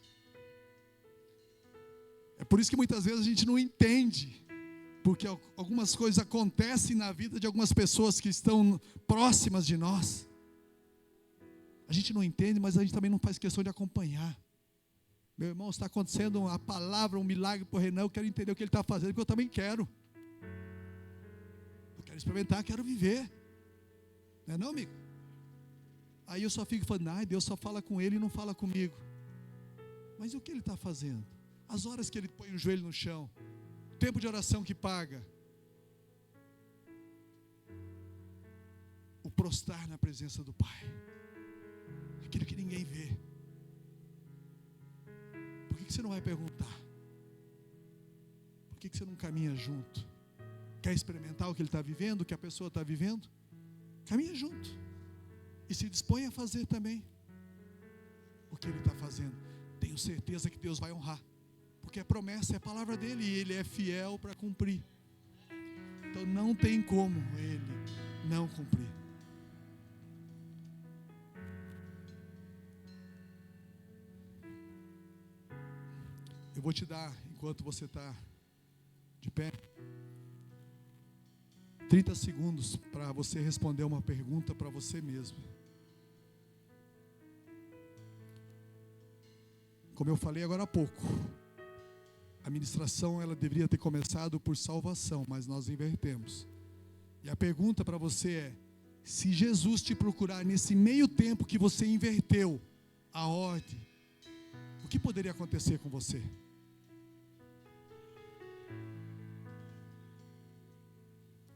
é por isso que muitas vezes a gente não entende, porque algumas coisas acontecem na vida de algumas pessoas que estão próximas de nós. A gente não entende, mas a gente também não faz questão de acompanhar. Meu irmão, está acontecendo uma palavra, um milagre para o Renan, eu quero entender o que ele está fazendo, porque eu também quero. Eu quero experimentar, quero viver. Não é não, amigo? Aí eu só fico falando, Deus só fala com ele e não fala comigo. Mas e o que ele está fazendo? As horas que ele põe o joelho no chão, o tempo de oração que paga, o prostrar na presença do Pai, aquilo que ninguém vê. Por que você não vai perguntar? Por que você não caminha junto? Quer experimentar o que ele está vivendo, o que a pessoa está vivendo? Caminha junto e se dispõe a fazer também o que ele está fazendo. Tenho certeza que Deus vai honrar, porque a promessa é a palavra dele e ele é fiel para cumprir. Então não tem como ele não cumprir. Eu vou te dar, enquanto você está de pé, 30 segundos para você responder uma pergunta para você mesmo. Como eu falei agora há pouco, a ministração ela deveria ter começado por salvação, mas nós invertemos. E a pergunta para você é: se Jesus te procurar nesse meio tempo que você inverteu a ordem, o que poderia acontecer com você?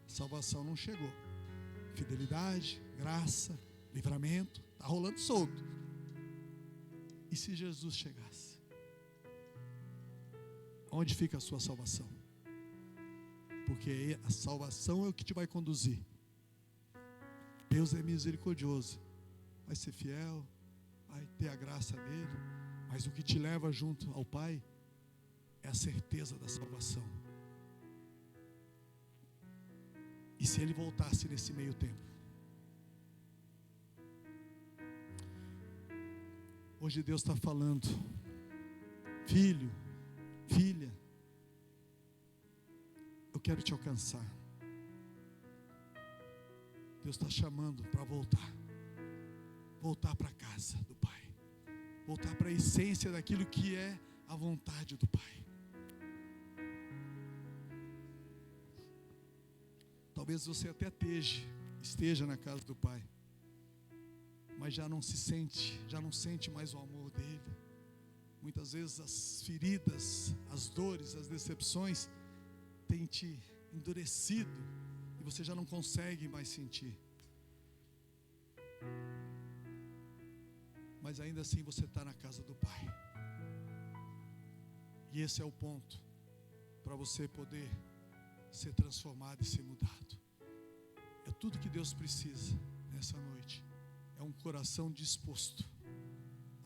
Salvação não chegou. Fidelidade, graça, livramento, está rolando solto. E se Jesus chegasse? Onde fica a sua salvação? Porque a salvação é o que te vai conduzir. Deus é misericordioso, vai ser fiel, vai ter a graça dele, mas o que te leva junto ao Pai é a certeza da salvação. E se ele voltasse nesse meio tempo? Hoje Deus está falando: filho, filha, eu quero te alcançar. Deus está chamando para voltar. Voltar para a casa do Pai. Voltar para a essência daquilo que é a vontade do Pai. Talvez você até esteja na casa do Pai, mas já não sente mais o amor dele. Muitas vezes as feridas, as dores, as decepções têm te endurecido e você já não consegue mais sentir. Mas ainda assim você está na casa do Pai. E esse é o ponto para você poder ser transformado e ser mudado. É tudo que Deus precisa nessa noite. É um coração disposto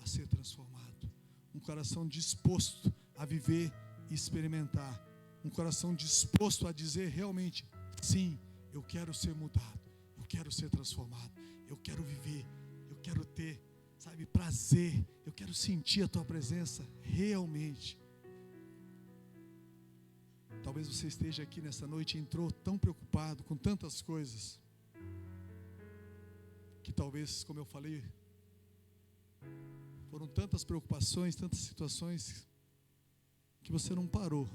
a ser transformado. Um coração disposto a viver e experimentar. Um coração disposto a dizer realmente: sim, eu quero ser mudado. Eu quero ser transformado. Eu quero viver. Eu quero ter, prazer. Eu quero sentir a tua presença realmente. Talvez você esteja aqui nessa noite e entrou tão preocupado com tantas coisas, que talvez, como eu falei, foram tantas preocupações, tantas situações, que você não parou,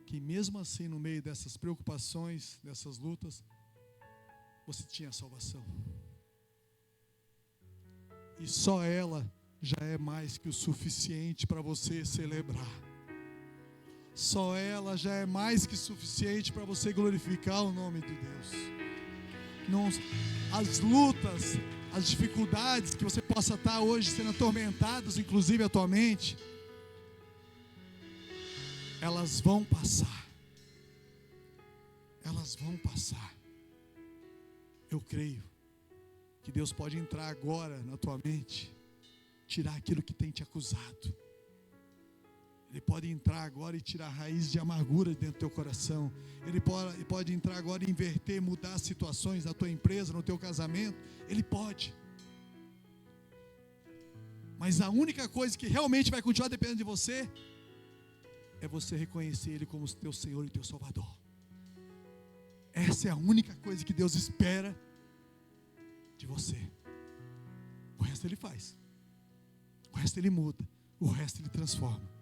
que mesmo assim, no meio dessas preocupações, dessas lutas, você tinha salvação. E só ela já é mais que o suficiente para você celebrar. Só ela já é mais que suficiente para você glorificar o nome de Deus. Não, as lutas, as dificuldades que você possa estar hoje sendo atormentados, inclusive atualmente, elas vão passar. Elas vão passar. Eu creio que Deus pode entrar agora na tua mente, tirar aquilo que tem te acusado. Ele pode entrar agora e tirar a raiz de amargura dentro do teu coração. Ele pode entrar agora e inverter, mudar as situações na tua empresa, no teu casamento. Ele pode. Mas a única coisa que realmente vai continuar dependendo de você é você reconhecer Ele como teu Senhor e teu Salvador. Essa é a única coisa que Deus espera de você. O resto Ele faz. O resto Ele muda. O resto Ele transforma.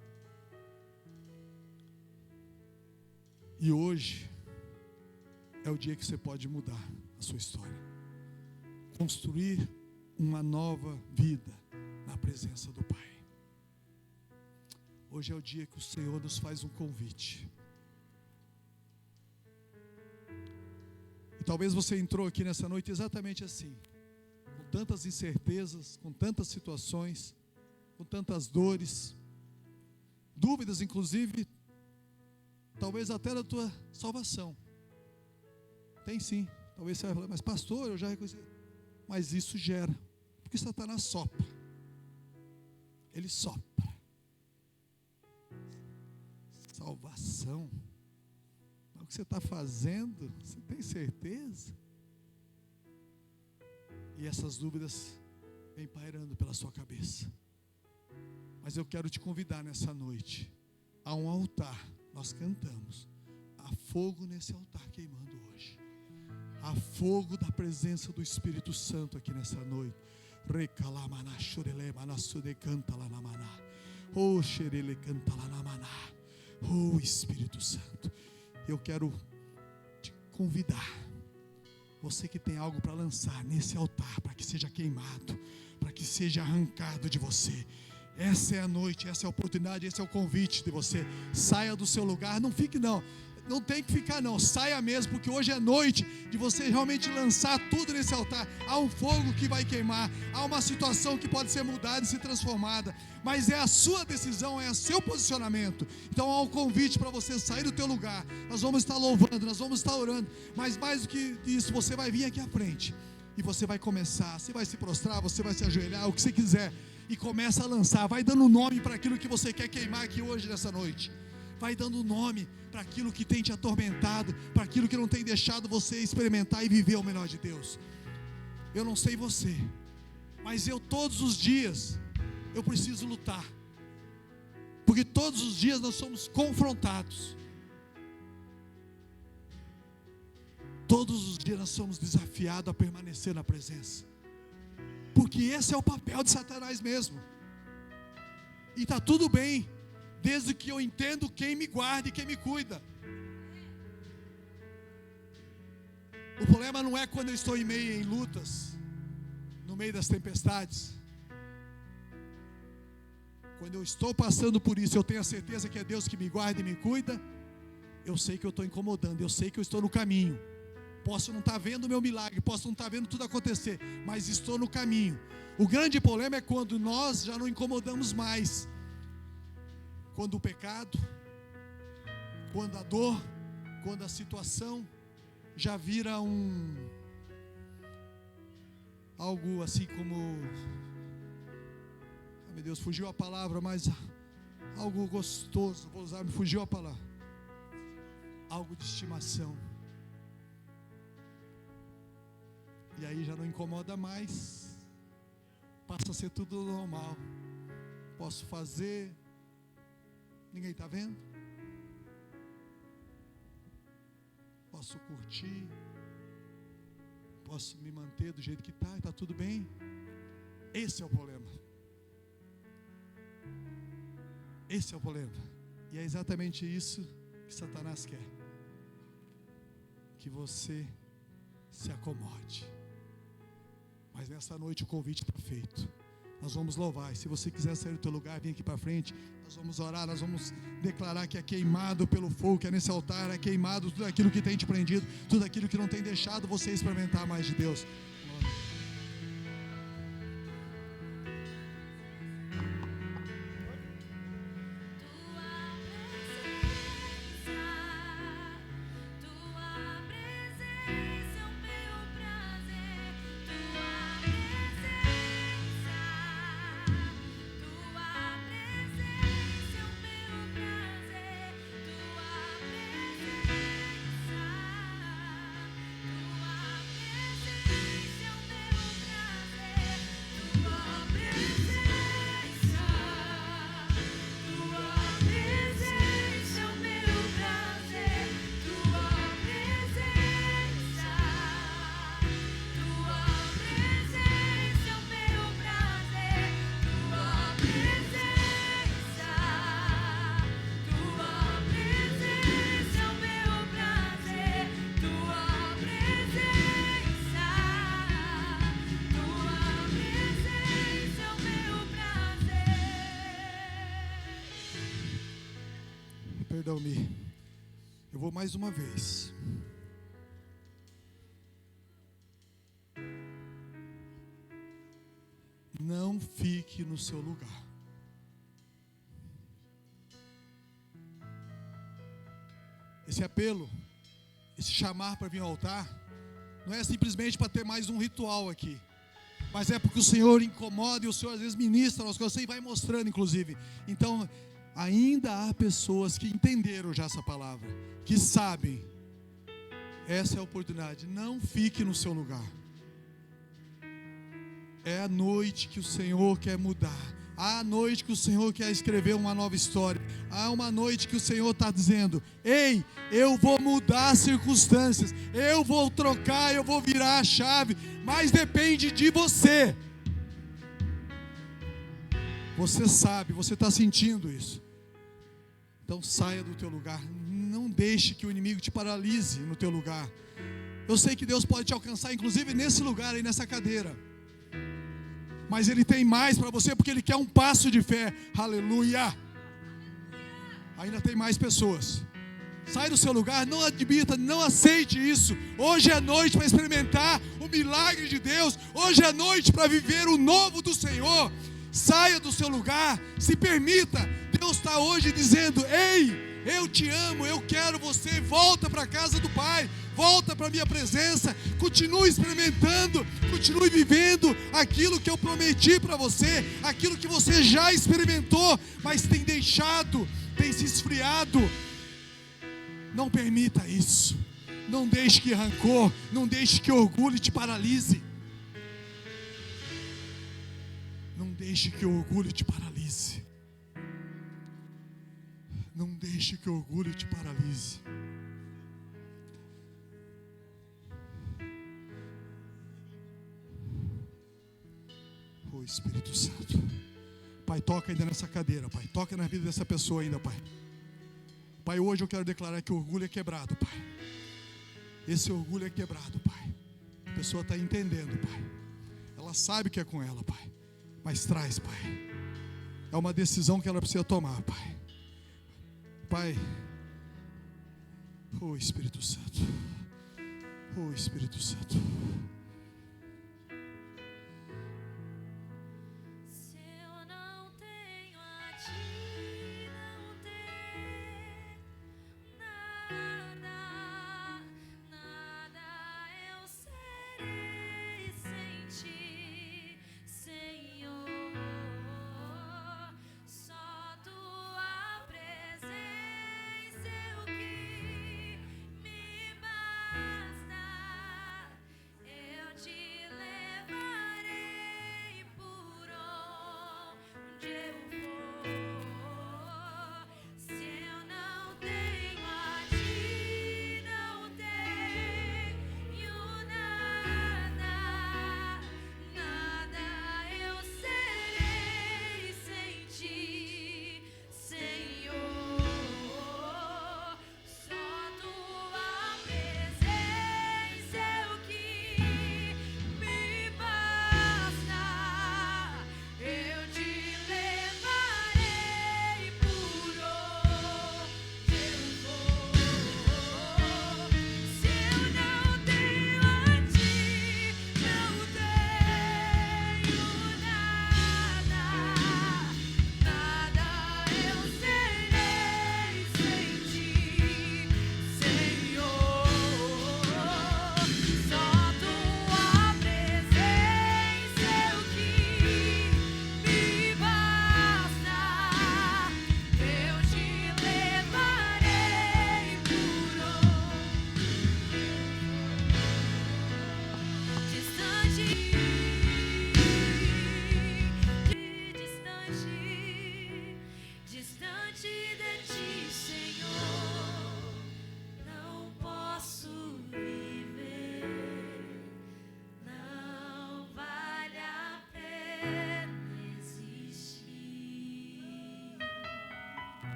E hoje é o dia que você pode mudar a sua história. Construir uma nova vida na presença do Pai. Hoje é o dia que o Senhor nos faz um convite. E talvez você entrou aqui nessa noite exatamente assim, com tantas incertezas, com tantas situações, com tantas dores, dúvidas inclusive, talvez até da tua salvação. Tem sim. Talvez você vai falar: mas pastor, eu já reconheci. Mas isso gera, porque Satanás sopra. Ele sopra. Salvação. O que você está fazendo? Você tem certeza? E essas dúvidas vêm pairando pela sua cabeça. Mas eu quero te convidar nessa noite a um altar. Nós cantamos: há fogo nesse altar queimando hoje. Há fogo da presença do Espírito Santo aqui nessa noite. Oh Espírito Santo, eu quero te convidar, você que tem algo para lançar nesse altar, para que seja queimado, para que seja arrancado de você. Essa é a noite, essa é a oportunidade, esse é o convite de você. Saia do seu lugar, não fique não tem que ficar não, saia mesmo, porque hoje é noite de você realmente lançar tudo nesse altar. Há um fogo que vai queimar, há uma situação que pode ser mudada e ser transformada, mas é a sua decisão, é o seu posicionamento. Então há um convite para você sair do teu lugar. Nós vamos estar louvando, nós vamos estar orando, mas mais do que isso, você vai vir aqui à frente e você vai começar, você vai se prostrar, você vai se ajoelhar, o que você quiser, e começa a lançar, vai dando nome para aquilo que você quer queimar aqui hoje, nessa noite. Vai dando nome para aquilo que tem te atormentado, para aquilo que não tem deixado você experimentar e viver o melhor de Deus. Eu não sei você, mas eu todos os dias, eu preciso lutar, porque todos os dias nós somos confrontados. Todos os dias nós somos desafiados a permanecer na presença, porque esse é o papel de Satanás mesmo. E está tudo bem, desde que eu entendo quem me guarda e quem me cuida. O problema não é quando eu estou em lutas, no meio das tempestades. Quando eu estou passando por isso, eu tenho a certeza que é Deus que me guarda e me cuida. Eu sei que eu estou incomodando, eu sei que eu estou no caminho. Posso não estar vendo o meu milagre, posso não estar vendo tudo acontecer, mas estou no caminho. O grande problema é quando nós já não incomodamos mais. Quando o pecado, quando a dor, Quando a situação já vira algo assim como, meu Deus, fugiu a palavra, mas algo gostoso, vou usar, me fugiu a palavra, algo de estimação, e aí já não incomoda mais, passa a ser tudo normal, posso fazer, ninguém está vendo, posso curtir, posso me manter do jeito que está, e está tudo bem. Esse é o problema. Esse é o problema. E é exatamente isso que Satanás quer. Que você se acomode. Mas nessa noite o convite está feito. Nós vamos louvar. E se você quiser sair do teu lugar, vem aqui para frente. Nós vamos orar, nós vamos declarar que é queimado pelo fogo que é nesse altar, é queimado tudo aquilo que tem te prendido, tudo aquilo que não tem deixado você experimentar mais de Deus. Perdão-me, eu vou mais uma vez. Não fique no seu lugar. Esse apelo, esse chamar para vir ao altar, não é simplesmente para ter mais um ritual aqui, mas é porque o Senhor incomoda e o Senhor às vezes ministra nosso coração e vai mostrando, inclusive. Então, ainda há pessoas que entenderam já essa palavra, que sabem, essa é a oportunidade. Não fique no seu lugar. É a noite que o Senhor quer mudar. Há a noite que o Senhor quer escrever uma nova história. Há uma noite que o Senhor está dizendo: ei, eu vou mudar as circunstâncias, eu vou trocar, eu vou virar a chave, mas depende de você. Você sabe, você está sentindo isso. Então saia do teu lugar. Não deixe que o inimigo te paralise no teu lugar. Eu sei que Deus pode te alcançar, inclusive nesse lugar aí, nessa cadeira. Mas Ele tem mais para você, porque Ele quer um passo de fé. Aleluia. Ainda tem mais pessoas. Sai do seu lugar, não admita, não aceite isso. Hoje é noite para experimentar o milagre de Deus. Hoje é noite para viver o novo do Senhor. Saia do seu lugar, se permita. Deus está hoje dizendo: ei, eu te amo, eu quero você. Volta para a casa do Pai, volta para a minha presença. Continue experimentando, continue vivendo aquilo que eu prometi para você, aquilo que você já experimentou, mas tem deixado, tem se esfriado. Não permita isso. Não deixe que rancor, não deixe que orgulho te paralise. Não deixe que o orgulho te paralise. Não deixe que o orgulho te paralise. Oh, Espírito Santo. Pai, toca ainda nessa cadeira, Pai. Toca na vida dessa pessoa ainda, Pai. Pai, hoje eu quero declarar que o orgulho é quebrado, Pai. Esse orgulho é quebrado, Pai. A pessoa está entendendo, Pai. Ela sabe que é com ela, Pai. Mas traz, Pai. É uma decisão que ela precisa tomar, Pai. Pai. Oh, Espírito Santo. Oh, Espírito Santo. Se eu não tenho a ti, não tenho nada.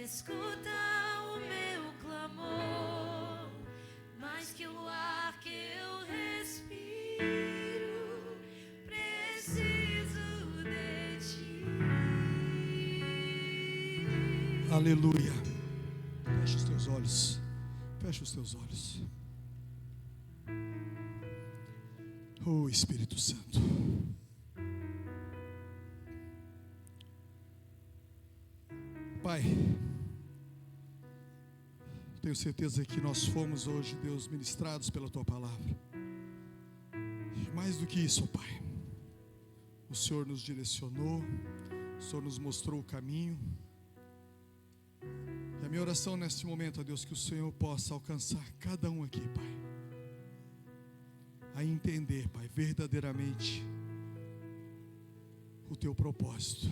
escuta o meu clamor, mais que o ar que eu respiro, preciso de ti. Aleluia. Feche os teus olhos. Feche os teus olhos. Oh, Espírito Santo. Pai, tenho certeza que nós fomos hoje, Deus, ministrados pela Tua palavra. E mais do que isso, Pai, o Senhor nos direcionou, o Senhor nos mostrou o caminho. E a minha oração neste momento, ó Deus, que o Senhor possa alcançar cada um aqui, Pai, a entender, Pai, verdadeiramente o Teu propósito,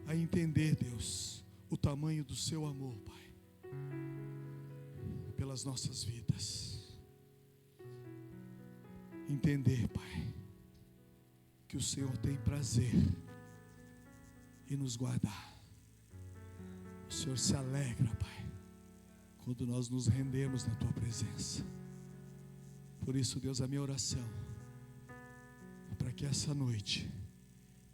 a entender, Deus, o tamanho do Seu amor, Pai, pelas nossas vidas. Entender, Pai, que o Senhor tem prazer em nos guardar. O Senhor se alegra, Pai, quando nós nos rendemos na Tua presença. Por isso, Deus, a minha oração é para que essa noite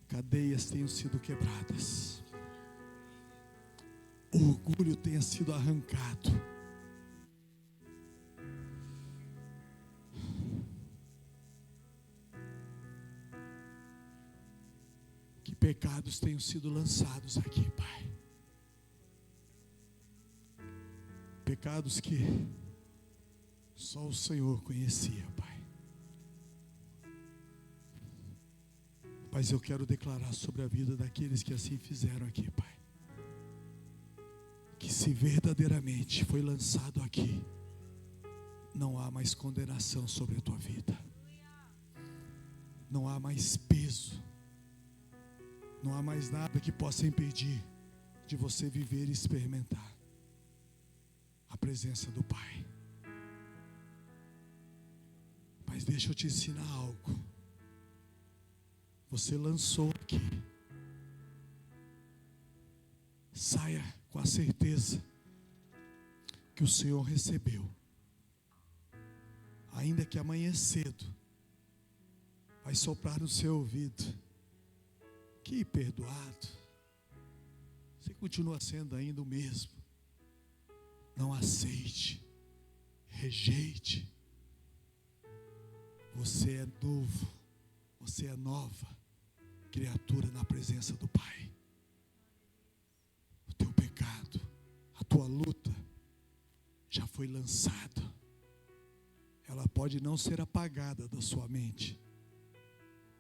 cadeias tenham sido quebradas, o orgulho tenha sido arrancado, que pecados tenham sido lançados aqui, Pai. Pecados que só o Senhor conhecia, Pai. Mas eu quero declarar sobre a vida daqueles que assim fizeram aqui, Pai, que se verdadeiramente foi lançado aqui, não há mais condenação sobre a tua vida, não há mais peso, não há mais nada que possa impedir de você viver e experimentar a presença do Pai. Mas deixa eu te ensinar algo. Você lançou aqui. Saia com a certeza que o Senhor recebeu. Ainda que amanhã cedo vai soprar no seu ouvido: que perdoado. Você continua sendo ainda o mesmo. Não aceite, rejeite. Você é novo, você é nova criatura na presença do Pai. O teu pecado, a tua luta já foi lançada. Ela pode não ser apagada da sua mente,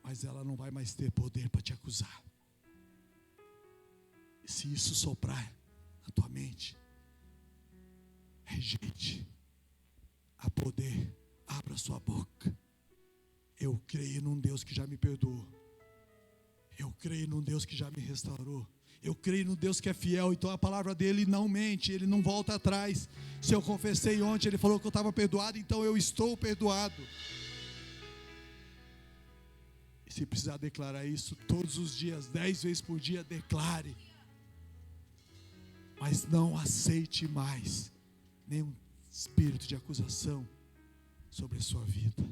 mas ela não vai mais ter poder para te acusar. E se isso soprar na tua mente, rejeite. Há poder, abra sua boca. Eu creio num Deus que já me perdoou. Eu creio num Deus que já me restaurou. Eu creio num Deus que é fiel. Então a palavra dele não mente, ele não volta atrás. Se eu confessei ontem, ele falou que eu estava perdoado, então eu estou perdoado. E se precisar declarar isso todos os dias, 10 vezes por dia, declare. Mas não aceite mais nenhum espírito de acusação sobre a sua vida.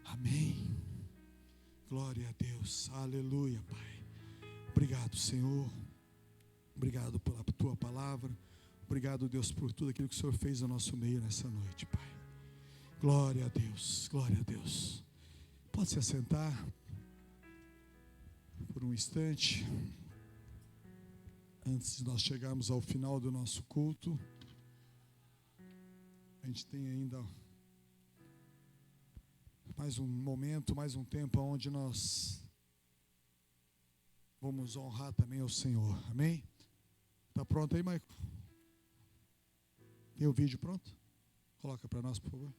Amém. Glória a Deus. Aleluia, Pai. Obrigado, Senhor. Obrigado pela tua palavra. Obrigado, Deus, por tudo aquilo que o Senhor fez no nosso meio nessa noite, Pai. Glória a Deus. Glória a Deus. Pode se assentar por um instante. Antes de nós chegarmos ao final do nosso culto, a gente tem ainda mais um momento, mais um tempo onde nós vamos honrar também ao Senhor. Amém? Está pronto aí, Maico? Tem o vídeo pronto? Coloca para nós, por favor.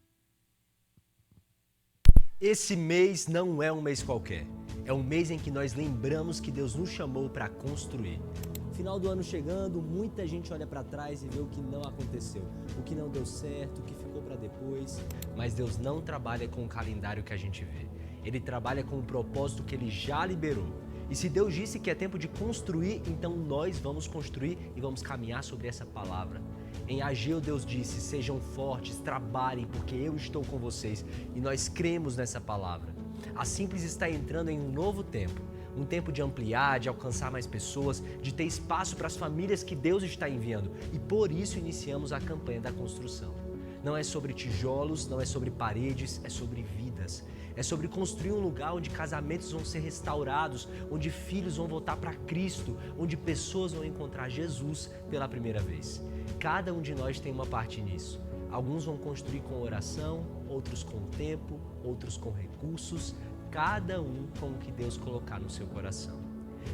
Esse mês não é um mês qualquer. É um mês em que nós lembramos que Deus nos chamou para construir. Final do ano chegando, muita gente olha para trás e vê o que não aconteceu, o que não deu certo, o que ficou para depois. Mas Deus não trabalha com o calendário que a gente vê. Ele trabalha com o propósito que Ele já liberou. E se Deus disse que é tempo de construir, então nós vamos construir e vamos caminhar sobre essa palavra. Em Ageu, Deus disse: sejam fortes, trabalhem, porque eu estou com vocês. E nós cremos nessa palavra. A Simples está entrando em um novo tempo. Um tempo de ampliar, de alcançar mais pessoas, de ter espaço para as famílias que Deus está enviando. E por isso iniciamos a campanha da construção. Não é sobre tijolos, não é sobre paredes, é sobre vidas. É sobre construir um lugar onde casamentos vão ser restaurados, onde filhos vão voltar para Cristo, onde pessoas vão encontrar Jesus pela primeira vez. Cada um de nós tem uma parte nisso. Alguns vão construir com oração, outros com tempo, outros com recursos, cada um com o que Deus colocar no seu coração.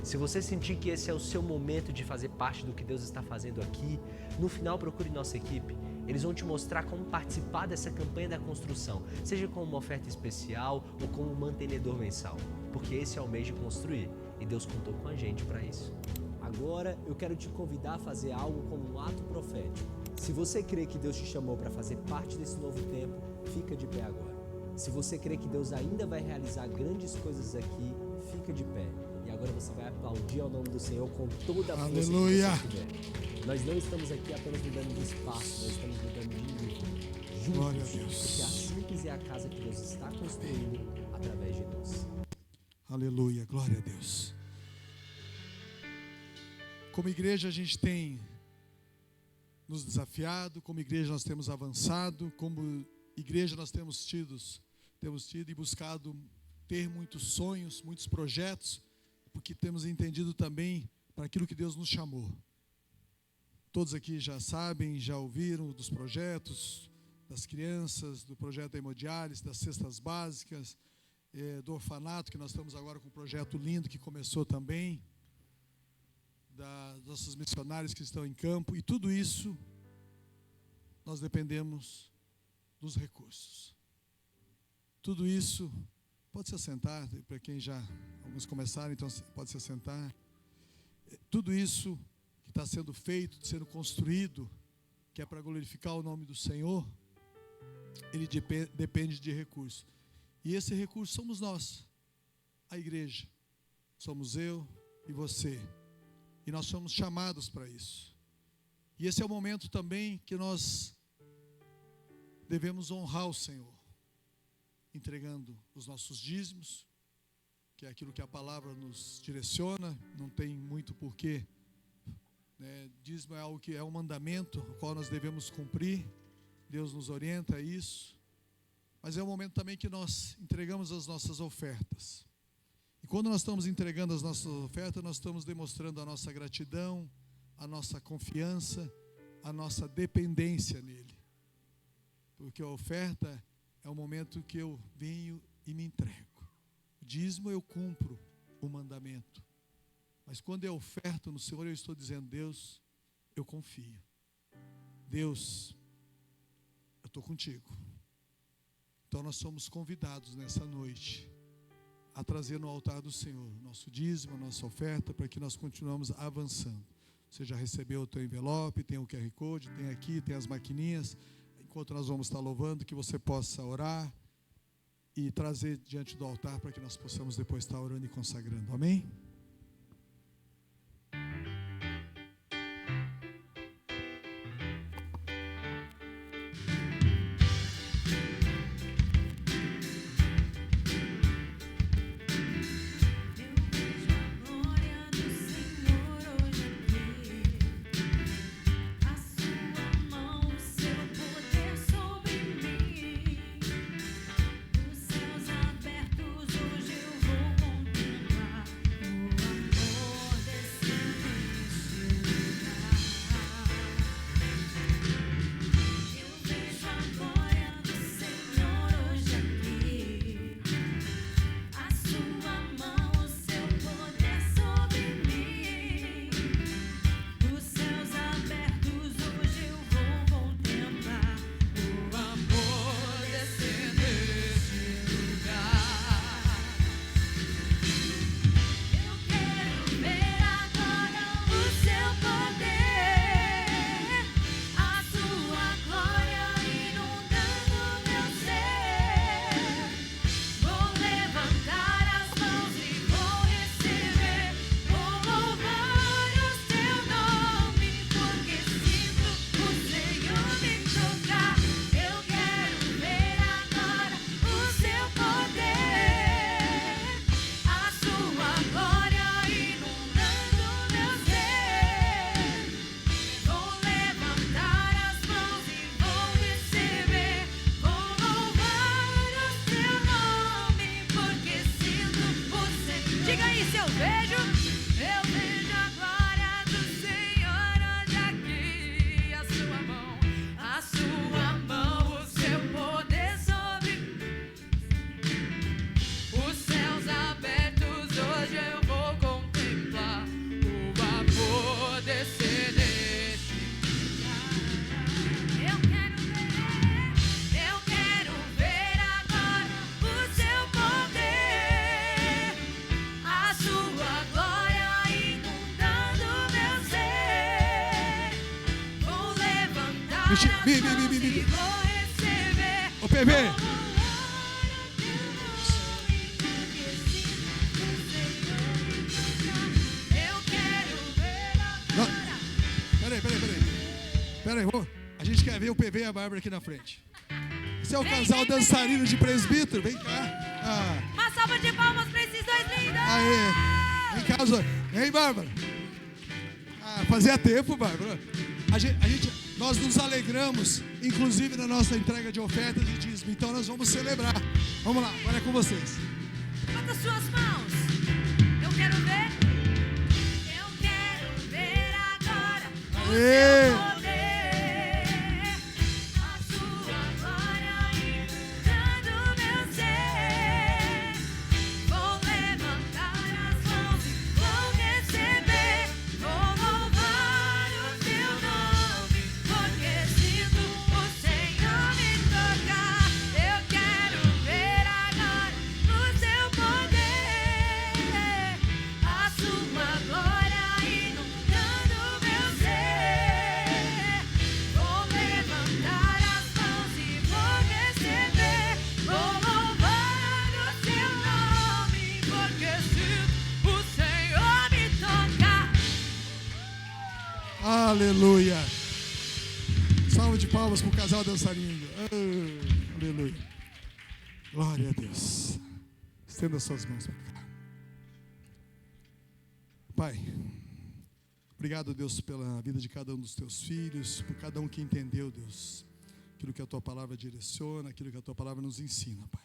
Se você sentir que esse é o seu momento de fazer parte do que Deus está fazendo aqui, no final procure nossa equipe. Eles vão te mostrar como participar dessa campanha da construção, seja com uma oferta especial ou com um mantenedor mensal, porque esse é o mês de construir e Deus contou com a gente para isso. Agora eu quero te convidar a fazer algo como um ato profético. Se você crê que Deus te chamou para fazer parte desse novo tempo, fica de pé agora. Se você crê que Deus ainda vai realizar grandes coisas aqui, fica de pé. E agora você vai aplaudir ao nome do Senhor com toda a força que você tiver. Nós não estamos aqui apenas mudando de espaço, nós estamos mudando de nível. Glória a Juntos, Deus. porque a Simples é a casa que Deus está construindo através de nós. Aleluia, glória a Deus. Como igreja a gente tem nos desafiado, como igreja nós temos avançado, como igreja nós temos tido e buscado ter muitos sonhos, muitos projetos, porque temos entendido também para aquilo que Deus nos chamou. Todos aqui já sabem, já ouviram dos projetos das crianças, do projeto da hemodiálise, das cestas básicas, do orfanato, que nós estamos agora com um projeto lindo que começou também, dos nossos missionários que estão em campo, e tudo isso nós dependemos dos recursos. Tudo isso, pode se assentar, para quem já, alguns começaram, então pode se assentar. Tudo isso que está sendo feito, sendo construído, que é para glorificar o nome do Senhor, ele depende de recursos. E esse recurso somos nós, a igreja. Somos eu e você. E nós somos chamados para isso. E esse é o momento também que nós devemos honrar o Senhor, entregando os nossos dízimos, que é aquilo que a palavra nos direciona, não tem muito porquê. Dízimo é algo que é um mandamento, o qual nós devemos cumprir, Deus nos orienta a isso, mas é o momento também que nós entregamos as nossas ofertas. E quando nós estamos entregando as nossas ofertas, nós estamos demonstrando a nossa gratidão, a nossa confiança, a nossa dependência nele. Porque a oferta é o momento que eu venho e me entrego. O dízimo eu cumpro o mandamento. Mas quando eu oferto no Senhor, eu estou dizendo: Deus, eu confio. Deus, eu estou contigo. Então nós somos convidados nessa noite a trazer no altar do Senhor nosso dízimo, nossa oferta, para que nós continuemos avançando. Você já recebeu o teu envelope, tem o QR Code, tem aqui, tem as maquininhas. Enquanto nós vamos estar louvando, que você possa orar e trazer diante do altar para que nós possamos depois estar orando e consagrando. Amém? Os céus abertos, hoje eu vou contemplar vejo a glória do Senhor. Olha aqui a sua mão, o seu poder sobre os céus abertos. Hoje eu vou contemplar o vapor descer deste lugar. Eu quero ver agora o seu poder, a sua glória inundando meu ser. Vou levantar as mãos e vou receber. Ô PV, Eu quero ver agora. peraí, a gente quer ver o PV e a Bárbara aqui na frente. Esse é o casal dançarino de presbítero, vem cá. Uma salva de palmas pra esses dois lindos. Aê, vem cá, Zóio. Vem, Bárbara. Fazia tempo, Bárbara. Nós nos alegramos, inclusive na nossa entrega de ofertas e dízimo. Então nós vamos celebrar. Vamos lá, agora é com vocês. Levanta suas mãos. Eu quero ver agora o Aê. seu poder, a sua glória inundando meu ser. Vou levantar as mãos e vou receber. Vou louvar o teu nome, porque sinto o Senhor me tocar. Eu quero ver agora o seu poder, a sua glória inundando meu ser. Vou levantar as mãos e vou receber. Vou louvar o teu nome, porque sinto o Senhor me tocar. Aleluia. Salve de palmas para o casal dançarino. Aleluia. Glória a Deus. Estenda suas mãos para cá. Pai, obrigado, Deus, pela vida de cada um dos teus filhos, por cada um que entendeu, Deus, aquilo que a tua palavra direciona, aquilo que a tua palavra nos ensina, Pai.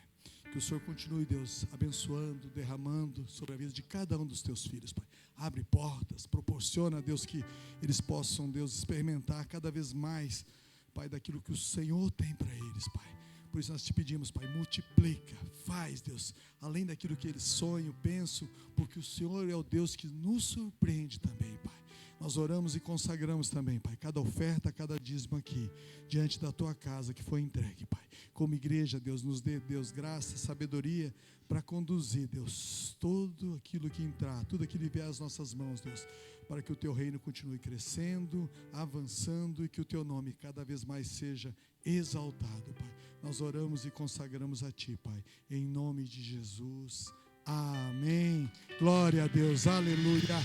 Que o Senhor continue, Deus, abençoando, derramando sobre a vida de cada um dos teus filhos, Pai. Abre portas, proporciona, Deus, que eles possam, Deus, experimentar cada vez mais, Pai, daquilo que o Senhor tem para eles, Pai. Por isso nós te pedimos, Pai, multiplica, faz, Deus, além daquilo que eles sonham, pensam, porque o Senhor é o Deus que nos surpreende também, Pai. Nós oramos e consagramos também, Pai, cada oferta, cada dízimo aqui, diante da tua casa que foi entregue, Pai. Como igreja, Deus, nos dê, Deus, graça, sabedoria para conduzir, Deus, tudo aquilo que entrar, tudo aquilo que vier às nossas mãos, Deus, para que o teu reino continue crescendo, avançando e que o teu nome cada vez mais seja exaltado, Pai. Nós oramos e consagramos a ti, Pai, em nome de Jesus. Amém. Glória a Deus, aleluia.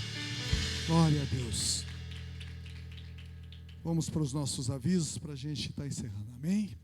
Glória a Deus. Vamos para os nossos avisos para a gente estar encerrando, amém?